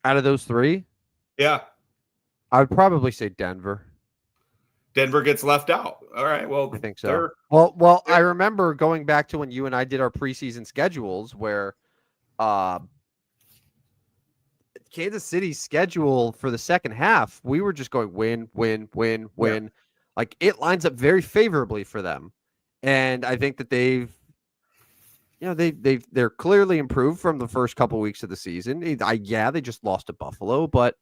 Out of those 3? Yeah. I would probably say Denver. Denver gets left out. All right. Well, I think so. Well, I remember going back to when you and I did our preseason schedules where Kansas City's schedule for the second half, we were just going win. Yeah. Like it lines up very favorably for them. And I think that they're clearly improved from the first couple weeks of the season. They just lost to Buffalo, but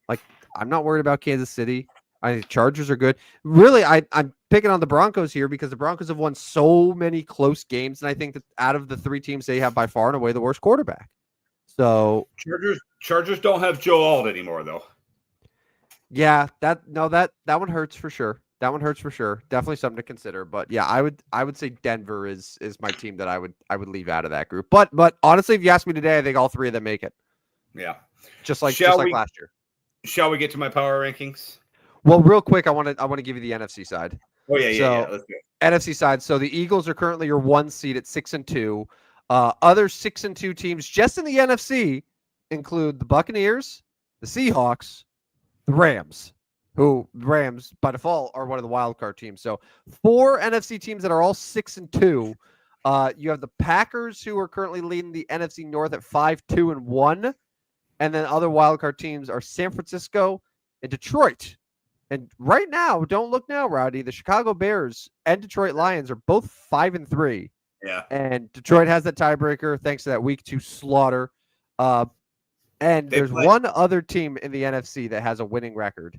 like I'm not worried about Kansas City. I think Chargers are good. Really, I'm picking on the Broncos here because the Broncos have won so many close games, and I think that out of the 3 teams, they have by far and away the worst quarterback. So Chargers don't have Joe Alt anymore, though. yeah, that one hurts for sure. That one hurts for sure. Definitely something to consider. But yeah, I would say Denver is my team that I would leave out of that group. But honestly, if you ask me today, I think all 3 of them make it. Yeah, just like last year. Shall we get to my power rankings? Well, real quick, I want to give you the NFC side. Oh yeah. Let's go. NFC side. So the Eagles are currently your 1 seed at 6-2. Other 6-2 teams just in the NFC include the Buccaneers, the Seahawks, the Rams, who Rams by default are one of the wild card teams. So 4 NFC teams that are all 6-2. You have the Packers, who are currently leading the NFC North at 5-2-1, and then other wild card teams are San Francisco and Detroit. And right now, don't look now, Rodney. The Chicago Bears and Detroit Lions are both 5-3. Yeah, and Detroit has that tiebreaker thanks to that week 2 slaughter. And there's one other team in the NFC that has a winning record.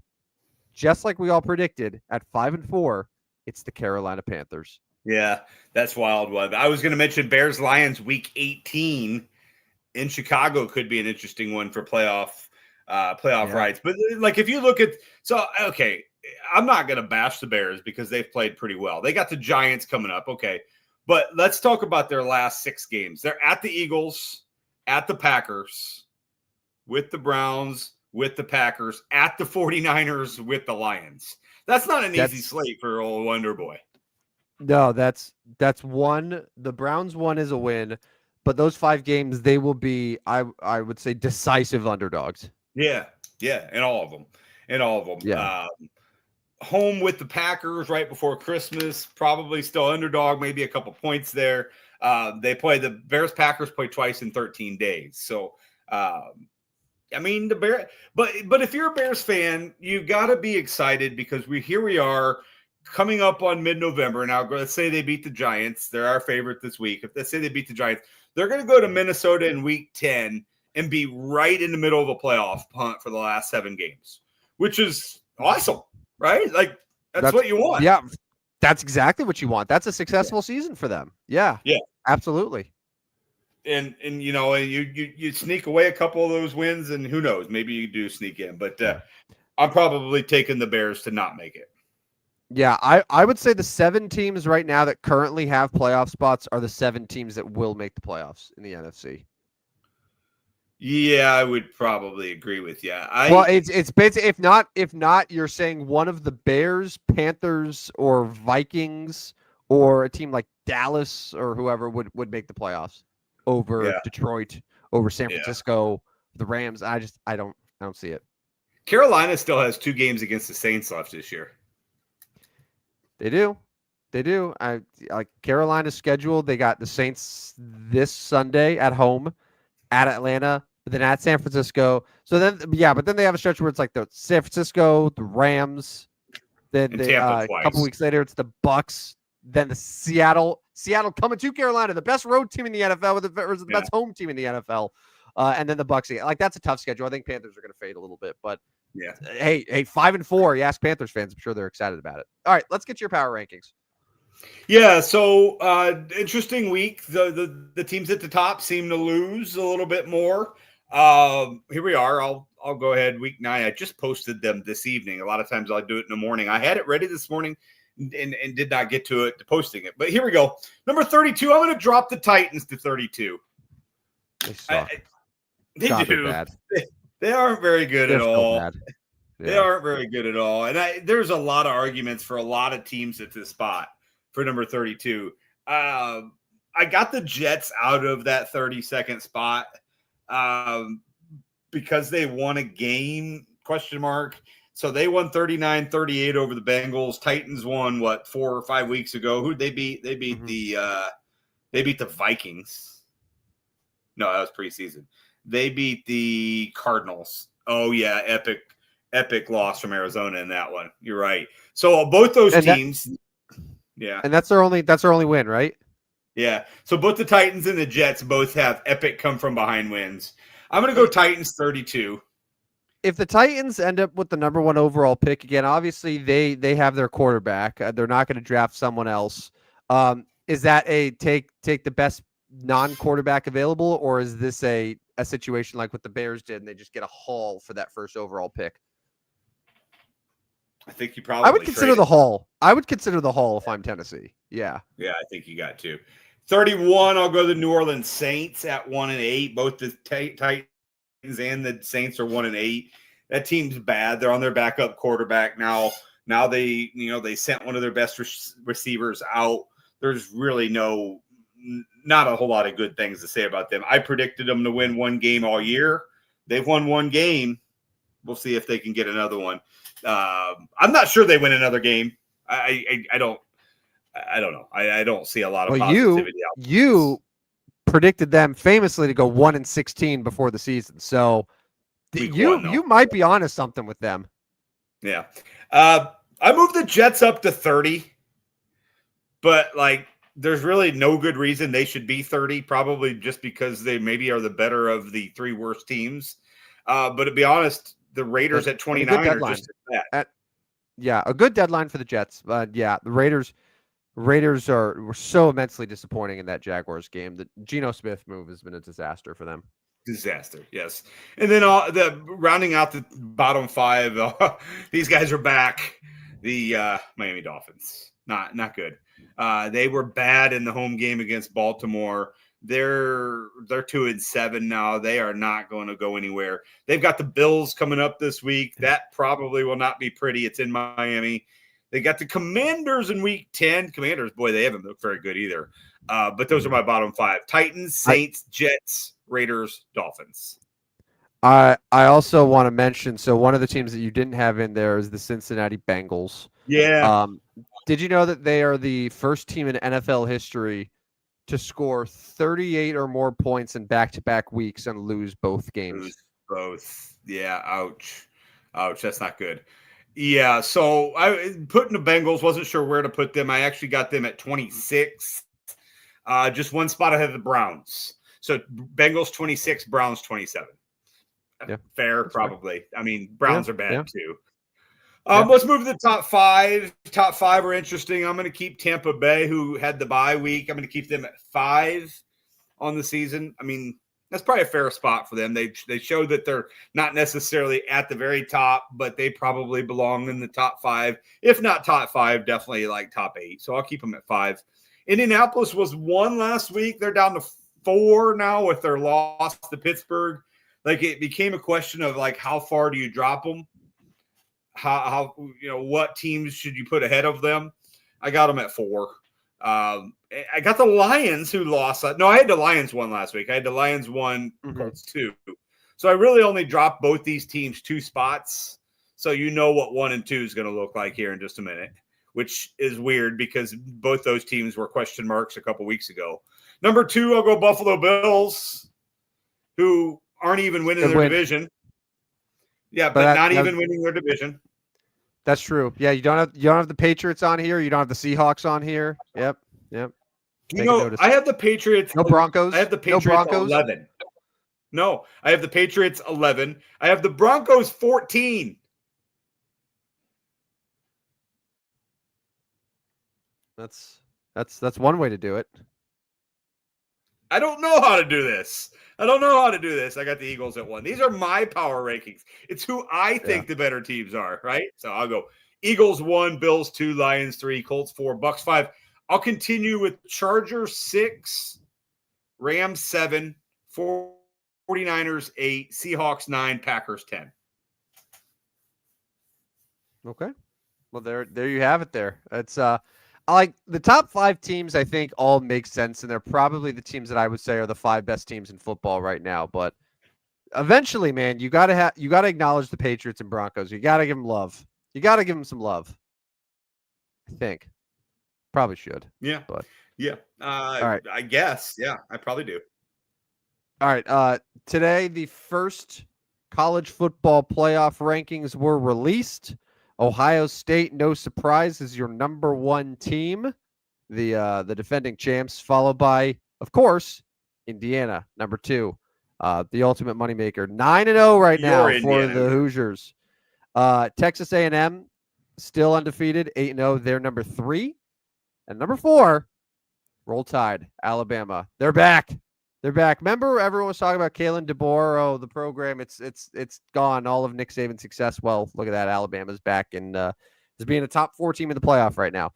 Just like we all predicted at 5-4, it's the Carolina Panthers. Yeah, that's wild one. I was going to mention Bears Lions week 18 in Chicago could be an interesting one for playoff rights. But like if you look at okay, I'm not going to bash the Bears because they've played pretty well. They got the Giants coming up, okay. But let's talk about their last 6 games. They're at the Eagles, at the Packers, with the Browns, with the Packers, at the 49ers, with the Lions. That's not an easy slate for old Wonder Boy. No, that's one. The Browns one is a win, but those 5 games, they will be, I would say, decisive underdogs. Yeah, and all of them. Yeah. Home with the Packers right before Christmas, probably still underdog, maybe a couple points there. The Bears-Packers play twice in 13 days. So, I mean, but if you're a Bears fan, you got to be excited because we are coming up on mid-November. Now, let's say they beat the Giants. They're our favorite this week. If let's say they beat the Giants, they're going to go to Minnesota in week 10 and be right in the middle of a playoff hunt for the last 7 games, which is awesome. Right? Like that's what you want. Yeah. That's exactly what you want. That's a successful season for them. Yeah. Yeah. Absolutely. And you know, you sneak away a couple of those wins and who knows, maybe you do sneak in, but I'm probably taking the Bears to not make it. Yeah, I would say the 7 teams right now that currently have playoff spots are the 7 teams that will make the playoffs in the NFC. Yeah, I would probably agree with you. Well, it's basically if not, you're saying one of the Bears, Panthers, or Vikings, or a team like Dallas or whoever would make the playoffs over Detroit, over San Francisco, the Rams. I don't see it. Carolina still has 2 games against the Saints left this year. They do. I like Carolina's schedule. They got the Saints this Sunday at home, at Atlanta, but then at San Francisco. So then, but then they have a stretch where it's like the San Francisco, the Rams, then a couple weeks later it's the Bucks, then the Seattle coming to Carolina, the best road team in the NFL with the best home team in the NFL, and then the Bucks. Like that's a tough schedule. I think Panthers are going to fade a little bit, but hey, 5-4. You ask Panthers fans, I'm sure they're excited about it. All right, let's get to your power rankings. Yeah, so interesting week. The teams at the top seem to lose a little bit more. Here we are. I'll go ahead. Week 9. I just posted them this evening. A lot of times I'll do it in the morning. I had it ready this morning and did not get to posting it. But here we go. Number 32. I'm going to drop the Titans to 32. They suck. They do. Bad. They aren't very good at all. Yeah. They aren't very good at all. And there's a lot of arguments for a lot of teams at this spot. For number 32. I got the Jets out of that 32nd spot because they won a game, ? So they won 39-38 over the Bengals. Titans won 4 or 5 weeks ago. Who'd they beat? They beat the Vikings. No, that was preseason. They beat the Cardinals. Oh yeah, epic loss from Arizona in that one. You're right. So both those teams yeah. And that's their only win, right? Yeah. So both the Titans and the Jets both have epic come from behind wins. I'm going to go Titans 32. if the Titans end up with the number 1 overall pick again, obviously they have their quarterback. They're not going to draft someone else. Is that a take the best non-quarterback available, or is this a situation like what the Bears did and they just get a haul for that first overall pick? I think you I would probably consider the haul. I would consider the haul if I'm Tennessee. Yeah. Yeah, I think you got to. 31, I'll go the New Orleans Saints at 1-8. Both the Titans and the Saints are 1-8. That team's bad. They're on their backup quarterback now. Now they sent one of their best receivers out. There's really not a whole lot of good things to say about them. I predicted them to win one game all year. They've won one game. We'll see if they can get another one. I'm not sure they win another game. I don't know. I don't see a lot of positivity out there. You predicted them famously to go 1-16 before the season. So you might be onto something with them. Yeah. I moved the Jets up to 30, but there's really no good reason they should be 30, probably just because they maybe are the better of the 3 worst teams. But to be honest, the Raiders at 29 are just that. Yeah, a good deadline for the Jets. Yeah, the Raiders were so immensely disappointing in that Jaguars game. The Geno Smith move has been a disaster for them. Disaster, yes. And then rounding out the bottom 5, these guys are back. The Miami Dolphins, not good. They were bad in the home game against Baltimore. They're 2-7 now. They are not going to go anywhere. They've got the Bills coming up this week. That probably will not be pretty. It's in Miami. They got the Commanders in week 10. Commanders, boy, they haven't looked very good either. But those are my bottom 5. Titans, Saints, Jets, Raiders, Dolphins. I also want to mention, so one of the teams that you didn't have in there is the Cincinnati Bengals. Yeah. Did you know that they are the first team in NFL history to score 38 or more points in back-to-back weeks and lose both games? Both. Yeah, ouch. That's not good. Yeah, so I putting the Bengals, wasn't sure where to put them. I actually got them at 26, just one spot ahead of the Browns. So Bengals 26, Browns 27. Yeah, fair, probably. Fair. I mean, Browns are bad too. Let's move to the top 5. Top 5 are interesting. I'm going to keep Tampa Bay, who had the bye week. I'm going to keep them at 5 on the season. I mean, that's probably a fair spot for them. They showed that they're not necessarily at the very top, but they probably belong in the top 5. If not top 5, definitely top 8. So I'll keep them at 5. Indianapolis was 1 last week. They're down to 4 now with their loss to Pittsburgh. It became a question of how far do you drop them? How what teams should you put ahead of them? I got them at 4. I got the Lions, who lost. No, I had the Lions 1 last week. I had the Lions 1, Colts 2. So I really only dropped both these teams 2 spots. So what 1 and 2 is going to look like here in just a minute, which is weird because both those teams were question marks a couple weeks ago. Number 2, I'll go Buffalo Bills, who aren't even winning their division. Yeah, but not even winning their division. That's true. Yeah, you don't have the Patriots on here. You don't have the Seahawks on here. Yep. I have the Patriots. No Broncos. I have the Patriots 11. No, I have the Patriots 11. I have the Broncos 14. That's one way to do it. I don't know how to do this. I got the Eagles at 1. These are my power rankings. It's who I think the better teams are, right? So I'll go Eagles 1, Bills 2, Lions 3, Colts 4, Bucks 5. I'll continue with Chargers 6, Rams 7, 49ers 8, Seahawks 9, Packers 10. Okay. Well, there you have it there. It's the top 5 teams, I think, all make sense, and they're probably the teams that I would say are the 5 best teams in football right now. But eventually, man, you gotta acknowledge the Patriots and Broncos. You gotta give them love. You gotta give them some love. I think probably should. Yeah. But yeah. All right. I guess. Yeah, I probably do. All right. Today, the first college football playoff rankings were released. Ohio State, no surprise, is your number 1 team, the defending champs, followed by, of course, Indiana, number 2. The ultimate moneymaker. 9-0 right now You're for Indiana. the Hoosiers. Texas A&M still undefeated, 8-0. They're number 3. And number 4, Roll Tide, Alabama. They're back. They're back. Remember, everyone was talking about Kalen DeBoer. Oh, the program, it's gone. All of Nick Saban's success. Well, look at that. Alabama's back and is being a top 4 team in the playoff right now.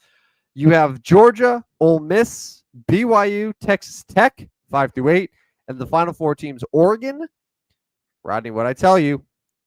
You have Georgia, Ole Miss, BYU, Texas Tech, 5-8, and the final 4 teams: Oregon. Rodney, what did I tell you?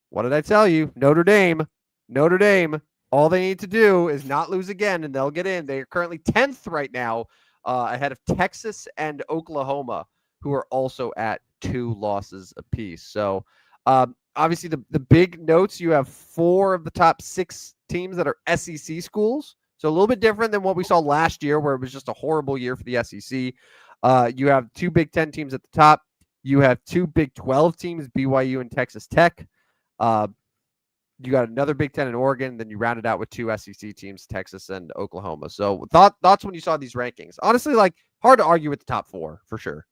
What did I tell you? Notre Dame. Notre Dame. All they need to do is not lose again, and they'll get in. They are currently 10th right now, ahead of Texas and Oklahoma, who are also at 2 losses apiece. So, obviously, the big notes, you have 4 of the top 6 teams that are SEC schools. So a little bit different than what we saw last year, where it was just a horrible year for the SEC. You have 2 Big Ten teams at the top. You have 2 Big 12 teams, BYU and Texas Tech. You got another Big Ten in Oregon. Then you round it out with 2 SEC teams, Texas and Oklahoma. So thoughts when you saw these rankings? Honestly, like, hard to argue with the top 4 for sure.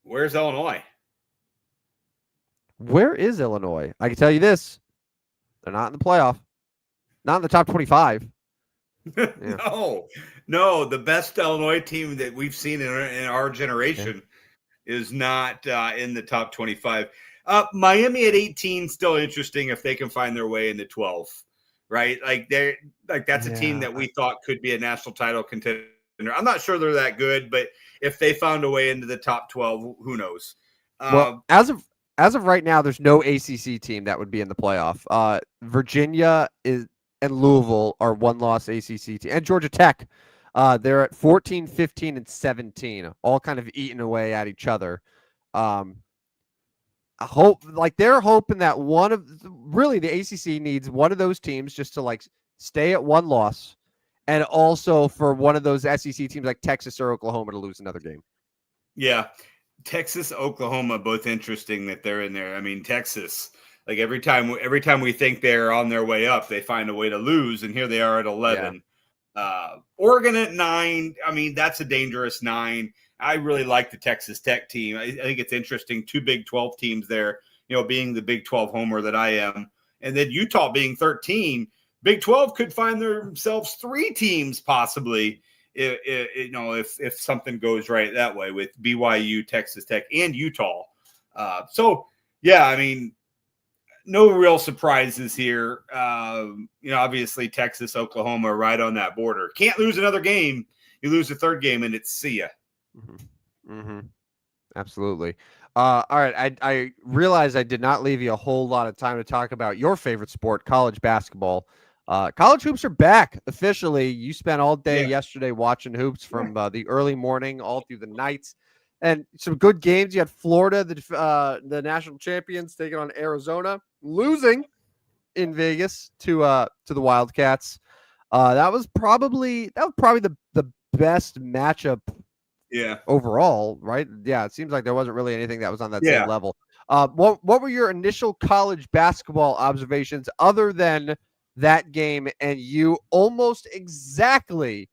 Where's Illinois? Where is Illinois? I can tell you this: they're not in the playoff, not in the top 25. Yeah. No, the best Illinois team that we've seen in our generation is not in the top 25. Miami at 18, still interesting if they can find their way into 12, right? That's a team that we thought could be a national title contender. I'm not sure they're that good, but if they found a way into the top 12, who knows? Well, as of right now, there's no ACC team that would be in the playoff. Virginia and Louisville are 1-loss ACC team, and Georgia Tech. They're at 14, 15, and 17, all kind of eating away at each other. They're hoping that the ACC needs one of those teams just to stay at 1 loss, and also for one of those SEC teams like Texas or Oklahoma to lose another game. Yeah. Texas, Oklahoma, both interesting that they're in there. I mean, Texas, every time we think they're on their way up, they find a way to lose, and here they are at 11. Yeah. Oregon at 9. I mean, that's a dangerous 9. I really like the Texas Tech team. I think it's interesting. 2 Big 12 teams there, being the Big 12 homer that I am. And then Utah being 13. Big 12 could find themselves 3 teams possibly if something goes right that way with BYU, Texas Tech, and Utah. I mean, no real surprises here. Obviously Texas, Oklahoma, right on that border. Can't lose another game. You lose the 3rd game, and it's see ya. Mm-hmm. Mm-hmm. Absolutely. All right. I realize I did not leave you a whole lot of time to talk about your favorite sport, college basketball. College hoops are back officially. You spent all day yesterday watching hoops from the early morning all through the nights, and some good games. You had Florida, the national champions, taking on Arizona, losing in Vegas to the Wildcats. That was probably the best matchup. Yeah. Overall, right? Yeah, it seems like there wasn't really anything that was on that same level. What were your initial college basketball observations other than that game and you almost exactly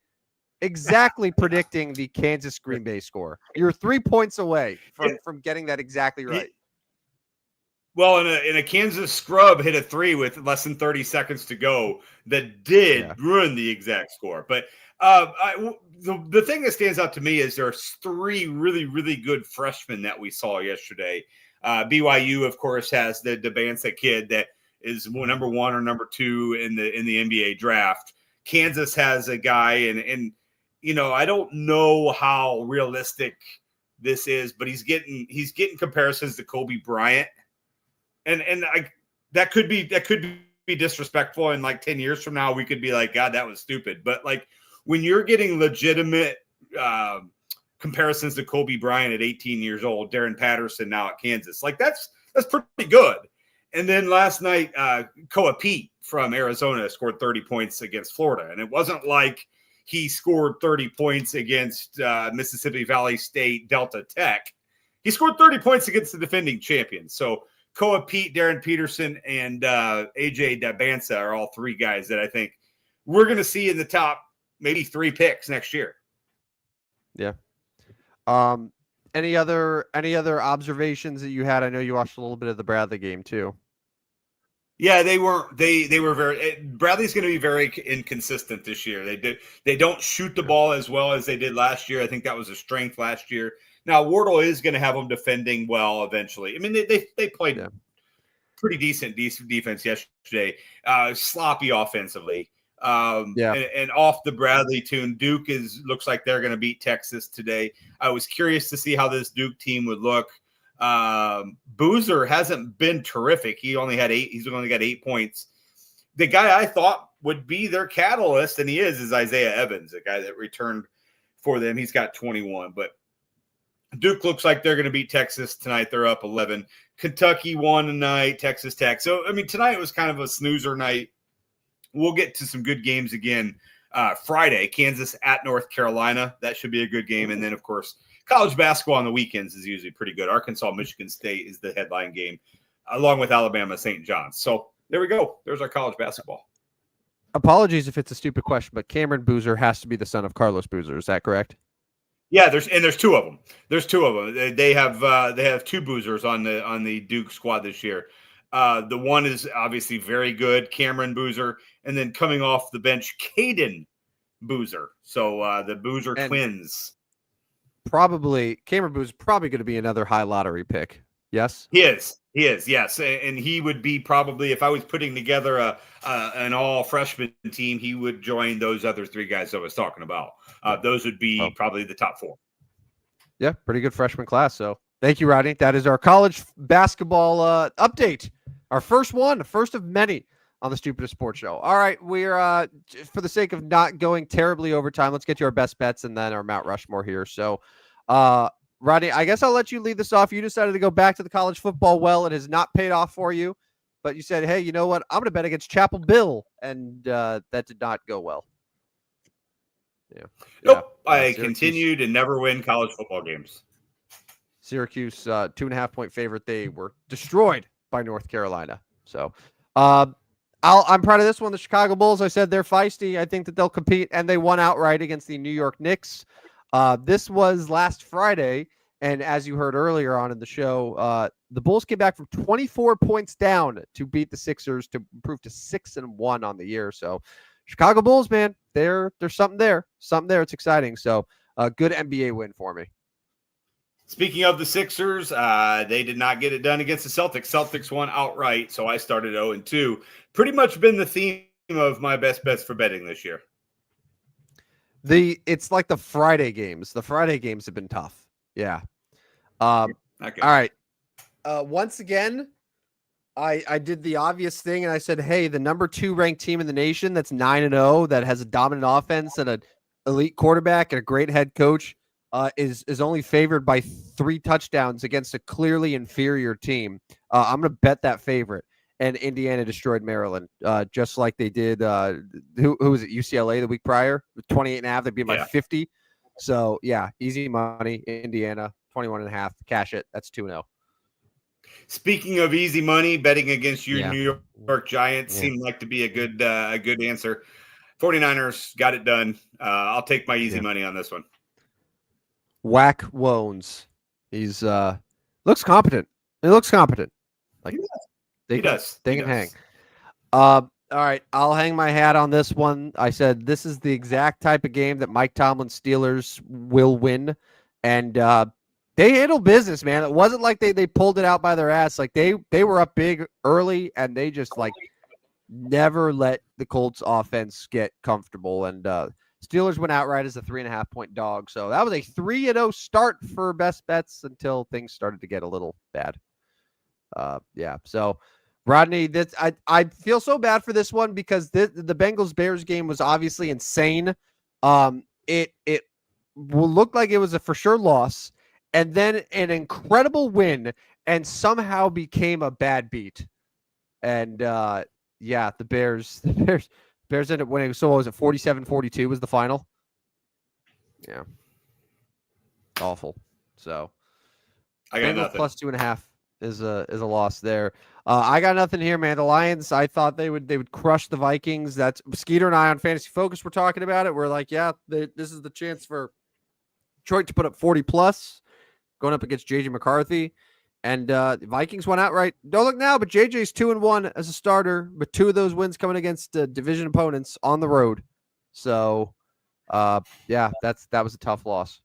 predicting the Kansas Green Bay score? You're 3 points away from getting that exactly right. Well, in a Kansas scrub hit a 3 with less than 30 seconds to go that did ruin the exact score. But the thing that stands out to me is there's 3 really, really good freshmen that we saw yesterday. BYU, of course, has the Debansa kid that is number 1 or number 2 in the NBA draft. Kansas has a guy, and I don't know how realistic this is, but he's getting comparisons to Kobe Bryant. And that could be disrespectful. And 10 years from now, we could be like, God, that was stupid. But when you're getting legitimate comparisons to Kobe Bryant at 18 years old, Darren Patterson now at Kansas, that's pretty good. And then last night, Koa Pete from Arizona scored 30 points against Florida. And it wasn't like he scored 30 points against Mississippi Valley State, Delta Tech. He scored 30 points against the defending champions. So Koa Pete, Darren Peterson, and AJ Dabansa are all 3 guys that I think we're going to see in the top maybe 3 picks next year. Yeah. Any other observations that you had? I know you watched a little bit of the Bradley game too. Yeah, they weren't. They were very. Bradley's going to be very inconsistent this year. They don't shoot the ball as well as they did last year. I think that was a strength last year. Now Wardle is going to have them defending well eventually. I mean, they played pretty decent defense yesterday. Sloppy offensively. And off the Bradley tune, Duke looks like they're going to beat Texas today. I was curious to see how this Duke team would look. Boozer hasn't been terrific. He's only got 8 points. The guy I thought would be their catalyst, and he is Isaiah Evans, the guy that returned for them. He's got 21, but Duke looks like they're going to beat Texas tonight. They're up 11. Kentucky won tonight, Texas Tech. So, I mean, tonight was kind of a snoozer night. We'll get to some good games again Friday. Kansas at North Carolina. That should be a good game. And then, of course, college basketball on the weekends is usually pretty good. Arkansas, Michigan State is the headline game, along with Alabama, St. John's. So there we go. There's our college basketball. Apologies if it's a stupid question, but Cameron Boozer has to be the son of Carlos Boozer. Is that correct? Yeah, there's two of them. They have two Boozers on the Duke squad this year. The one is obviously very good, Cameron Boozer, and then coming off the bench, Caden Boozer. So the Boozer twins. Cameron Boozer probably going to be another high lottery pick. Yes, he is. Yes, and he would be probably, if I was putting together an all freshman team, he would join those other three guys I was talking about. Those would be probably the top 4. Yeah, pretty good freshman class. So thank you, Rodney. That is our college basketball update. Our first of many on the Stupidest Sports Show. All right, we're for the sake of not going terribly over time, let's get to our best bets and then our Mount Rushmore here. So, Rodney, I guess I'll let you lead this off. You decided to go back to the college football well. It has not paid off for you, but you said, hey, you know what? I'm going to bet against Chapel Bill, and that did not go well. Yeah. Nope. I continue to never win college football games. Syracuse, 2.5-point favorite. They were destroyed by North Carolina. So I'm proud of this one. The Chicago Bulls, I said they're feisty. I think that they'll compete, and they won outright against the New York Knicks. This was last Friday, and as you heard earlier on in the show, the Bulls came back from 24 points down to beat the Sixers to improve to 6-1 on the year. So Chicago Bulls, man, there's something there. It's exciting. So a good NBA win for me. Speaking of the Sixers, they did not get it done against the Celtics. Celtics won outright, so I started 0-2. Pretty much been the theme of my best bets for betting this year. It's like the Friday games. The Friday games have been tough. Yeah. Okay. All right. Once again, I did the obvious thing, and I said, hey, the number 2 ranked team in the nation that's 9-0, that has a dominant offense and an elite quarterback and a great head coach, is only favored by 3 touchdowns against a clearly inferior team. I'm going to bet that favorite. And Indiana destroyed Maryland, just like they did. Who was it? UCLA the week prior, 28.5. They beat by 50. So yeah, easy money. Indiana 21.5. Cash it. That's 2-0. Speaking of easy money, betting against your New York Giants seemed like to be a good answer. 49ers got it done. I'll take my easy money on this one. Whack Wones. He's looks competent. He looks competent. Like he does. They can hang. All right, I'll hang my hat on this one. I said this is the exact type of game that Mike Tomlin's Steelers will win, and they handled business, man. It wasn't like they pulled it out by their ass. Like they were up big early, and they just like never let the Colts offense get comfortable. And Steelers went outright as a 3.5-point dog. So that was a 3-0 start for best bets until things started to get a little bad. So Rodney, I feel so bad for this one because the Bengals Bears game was obviously insane. It will look like it was a for sure loss, and then an incredible win, and somehow became a bad beat. And the Bears ended up winning. So what was it? 47-42 was the final. Yeah, awful. So I got nothing. Plus 2.5 is a loss there. I got nothing here, man. The Lions, I thought they would crush the Vikings. That's Skeeter and I on Fantasy Focus were talking about it. We're like, this is the chance for Detroit to put up 40 plus. going up against JJ McCarthy. And the Vikings went outright. Don't look now, but JJ's 2-1 as a starter, but 2 of those wins coming against division opponents on the road. So, yeah, that was a tough loss.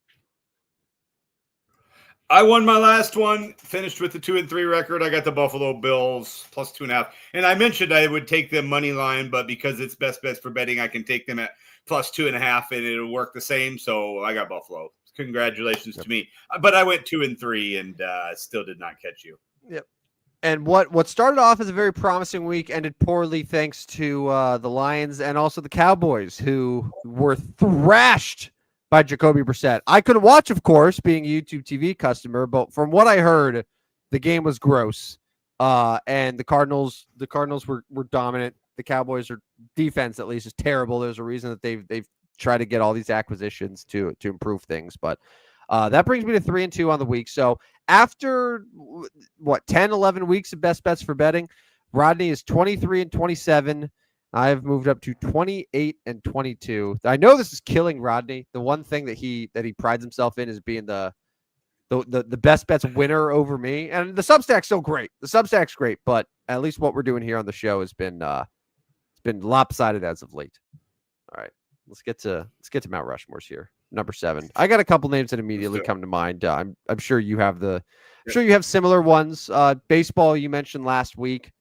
I won my last one, finished with the 2-3 record. I got the Buffalo Bills plus 2.5. And I mentioned I would take them money line, but because it's best bets for betting, I can take them at plus 2.5 and it'll work the same. So I got Buffalo. Congratulations to me. But I went 2-3 and still did not catch you. Yep. And what started off as a very promising week ended poorly thanks to the Lions and also the Cowboys, who were thrashed by Jacoby Brissett. I couldn't watch, of course, being a YouTube TV customer, but from what I heard, the game was gross. And the Cardinals were dominant. The Cowboys' defense, at least, is terrible. There's a reason that they've tried to get all these acquisitions to improve things. But that brings me to 3-2 on the week. So after 10, 11 weeks of best bets for betting, Rodney is 23-27. I've moved up to 28-22. I know this is killing Rodney. The one thing that he prides himself in is being the best bets winner over me. And the Substack's still great. The Substack's great, but at least what we're doing here on the show has been it's been lopsided as of late. All right. Let's get to Mount Rushmore's here. Number 7. I got a couple names that immediately come to mind. I'm sure you have sure you have similar ones. Baseball you mentioned last week.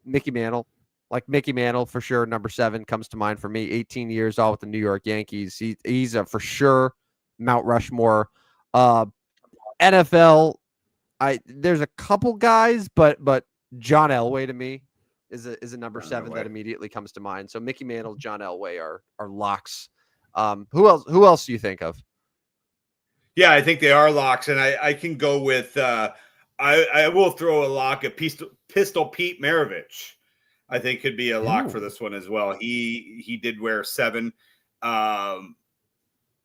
Mickey Mantle. Like Mickey Mantle for sure. Number 7 comes to mind for me. 18 years all with the New York Yankees. He's a for sure Mount Rushmore. NFL. There's a couple guys, but John Elway to me is a number 7 that immediately comes to mind. So Mickey Mantle, John Elway are locks. Who else do you think of? Yeah, I think they are locks, and I can go with I will throw a lock at Pistol Pete Maravich. I think could be a lock for this one as well. He did wear 7.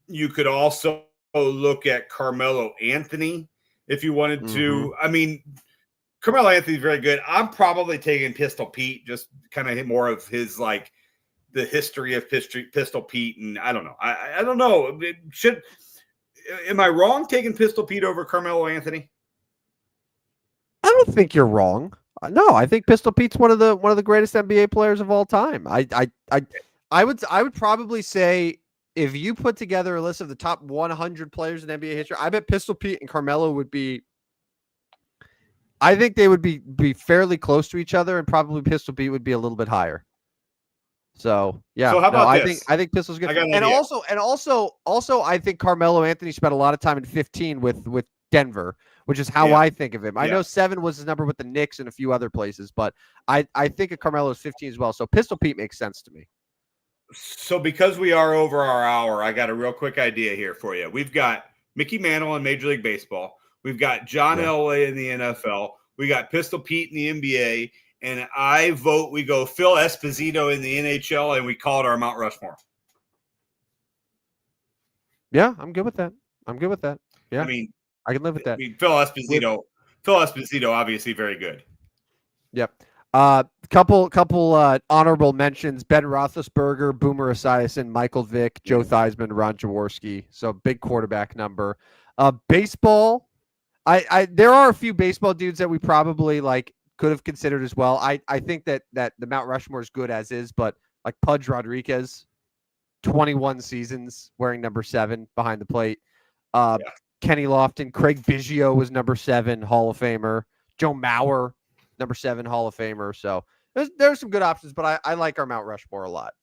You could also look at Carmelo Anthony if you wanted to. I mean, Carmelo Anthony's very good. I'm probably taking Pistol Pete, just kind of more of his like the history of Pistol Pete, and I don't know. I don't know. Am I wrong taking Pistol Pete over Carmelo Anthony? I don't think you're wrong. No, I think Pistol Pete's one of the greatest NBA players of all time. I would probably say if you put together a list of the top 100 players in NBA history, I bet Pistol Pete and Carmelo would be. I think they would be fairly close to each other, and probably Pistol Pete would be a little bit higher. So yeah, so how about this? I think Pistol's good, and also I think Carmelo Anthony spent a lot of time in 15 with Denver, which is how I think of him. I know 7 was his number with the Knicks and a few other places, but I think of Carmelo as 15 as well. So Pistol Pete makes sense to me. So because we are over our hour, I got a real quick idea here for you. We've got Mickey Mantle in Major League Baseball. We've got John Elway in the NFL. We got Pistol Pete in the NBA. And I vote we go Phil Esposito in the NHL, and we call it our Mount Rushmore. Yeah, I'm good with that. Yeah, I mean, I can live with that. I mean, Phil Esposito, obviously very good. Yep. Couple honorable mentions: Ben Roethlisberger, Boomer Esiason, Michael Vick, Joe Theismann, Ron Jaworski. So big quarterback number. Baseball. There are a few baseball dudes that we probably could have considered as well. I think that the Mount Rushmore is good as is, but like Pudge Rodriguez, 21 seasons wearing number 7 behind the plate. Kenny Lofton, Craig Biggio was number 7 Hall of Famer. Joe Mauer, number 7 Hall of Famer. So there's some good options, but I like our Mount Rushmore a lot.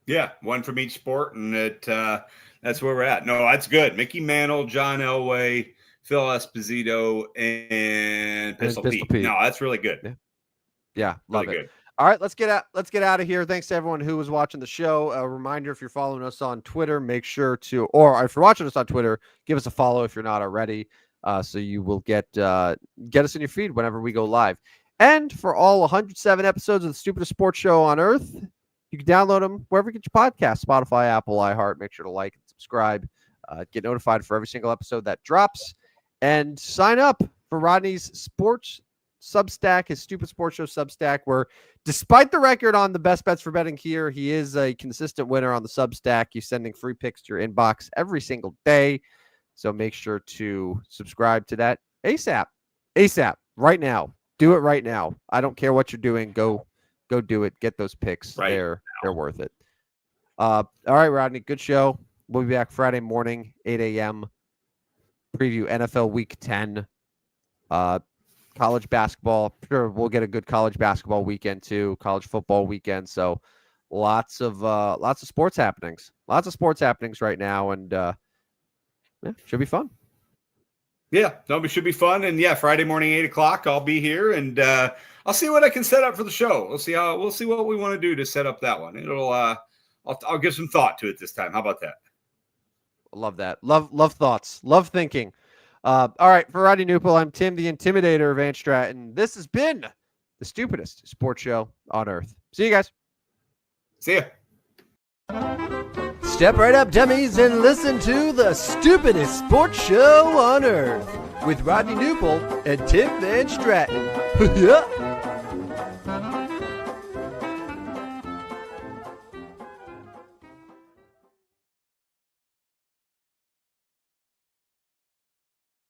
Yeah, one from each sport, and that's where we're at. No, that's good. Mickey Mantle, John Elway, Phil Esposito, and Pistol Pete. No, that's really good. Yeah, love really it. Good. All right, let's get out of here. Thanks to everyone who was watching the show. A reminder, if you're following us on Twitter, make sure to, or if you're watching us on Twitter, give us a follow if you're not already, so you will get us in your feed whenever we go live. And for all 107 episodes of the Stupidest Sports Show on Earth, you can download them wherever you get your podcast, Spotify, Apple, iHeart. Make sure to like and subscribe. Get notified for every single episode that drops. And sign up for Rodney's sports Substack, his Stupid Sports Show Substack, where despite the record on the best bets for betting here, he is a consistent winner on the Substack. He's sending free picks to your inbox every single day. So make sure to subscribe to that ASAP, right now. Do it right now. I don't care what you're doing. Go do it. Get those picks. Right They're worth it. All right, Rodney, good show. We'll be back Friday morning, 8 a.m. Preview NFL Week 10. College basketball. Sure, we'll get a good college basketball weekend too. College football weekend. So lots of sports happenings. Lots of sports happenings right now, and should be fun. Yeah, no, it should be fun. And yeah, Friday morning, 8:00, I'll be here, and I'll see what I can set up for the show. We'll see what we want to do to set up that one. I'll give some thought to it this time. How about that? Love that. Love thoughts. Love thinking. All right, for Rodney Newpel, I'm Tim, the Intimidator of Van Stratton. This has been the stupidest sports show on earth. See you guys. See ya. Step right up, dummies, and listen to the stupidest sports show on earth with Rodney Newpel and Tim Van Stratton. Yeah.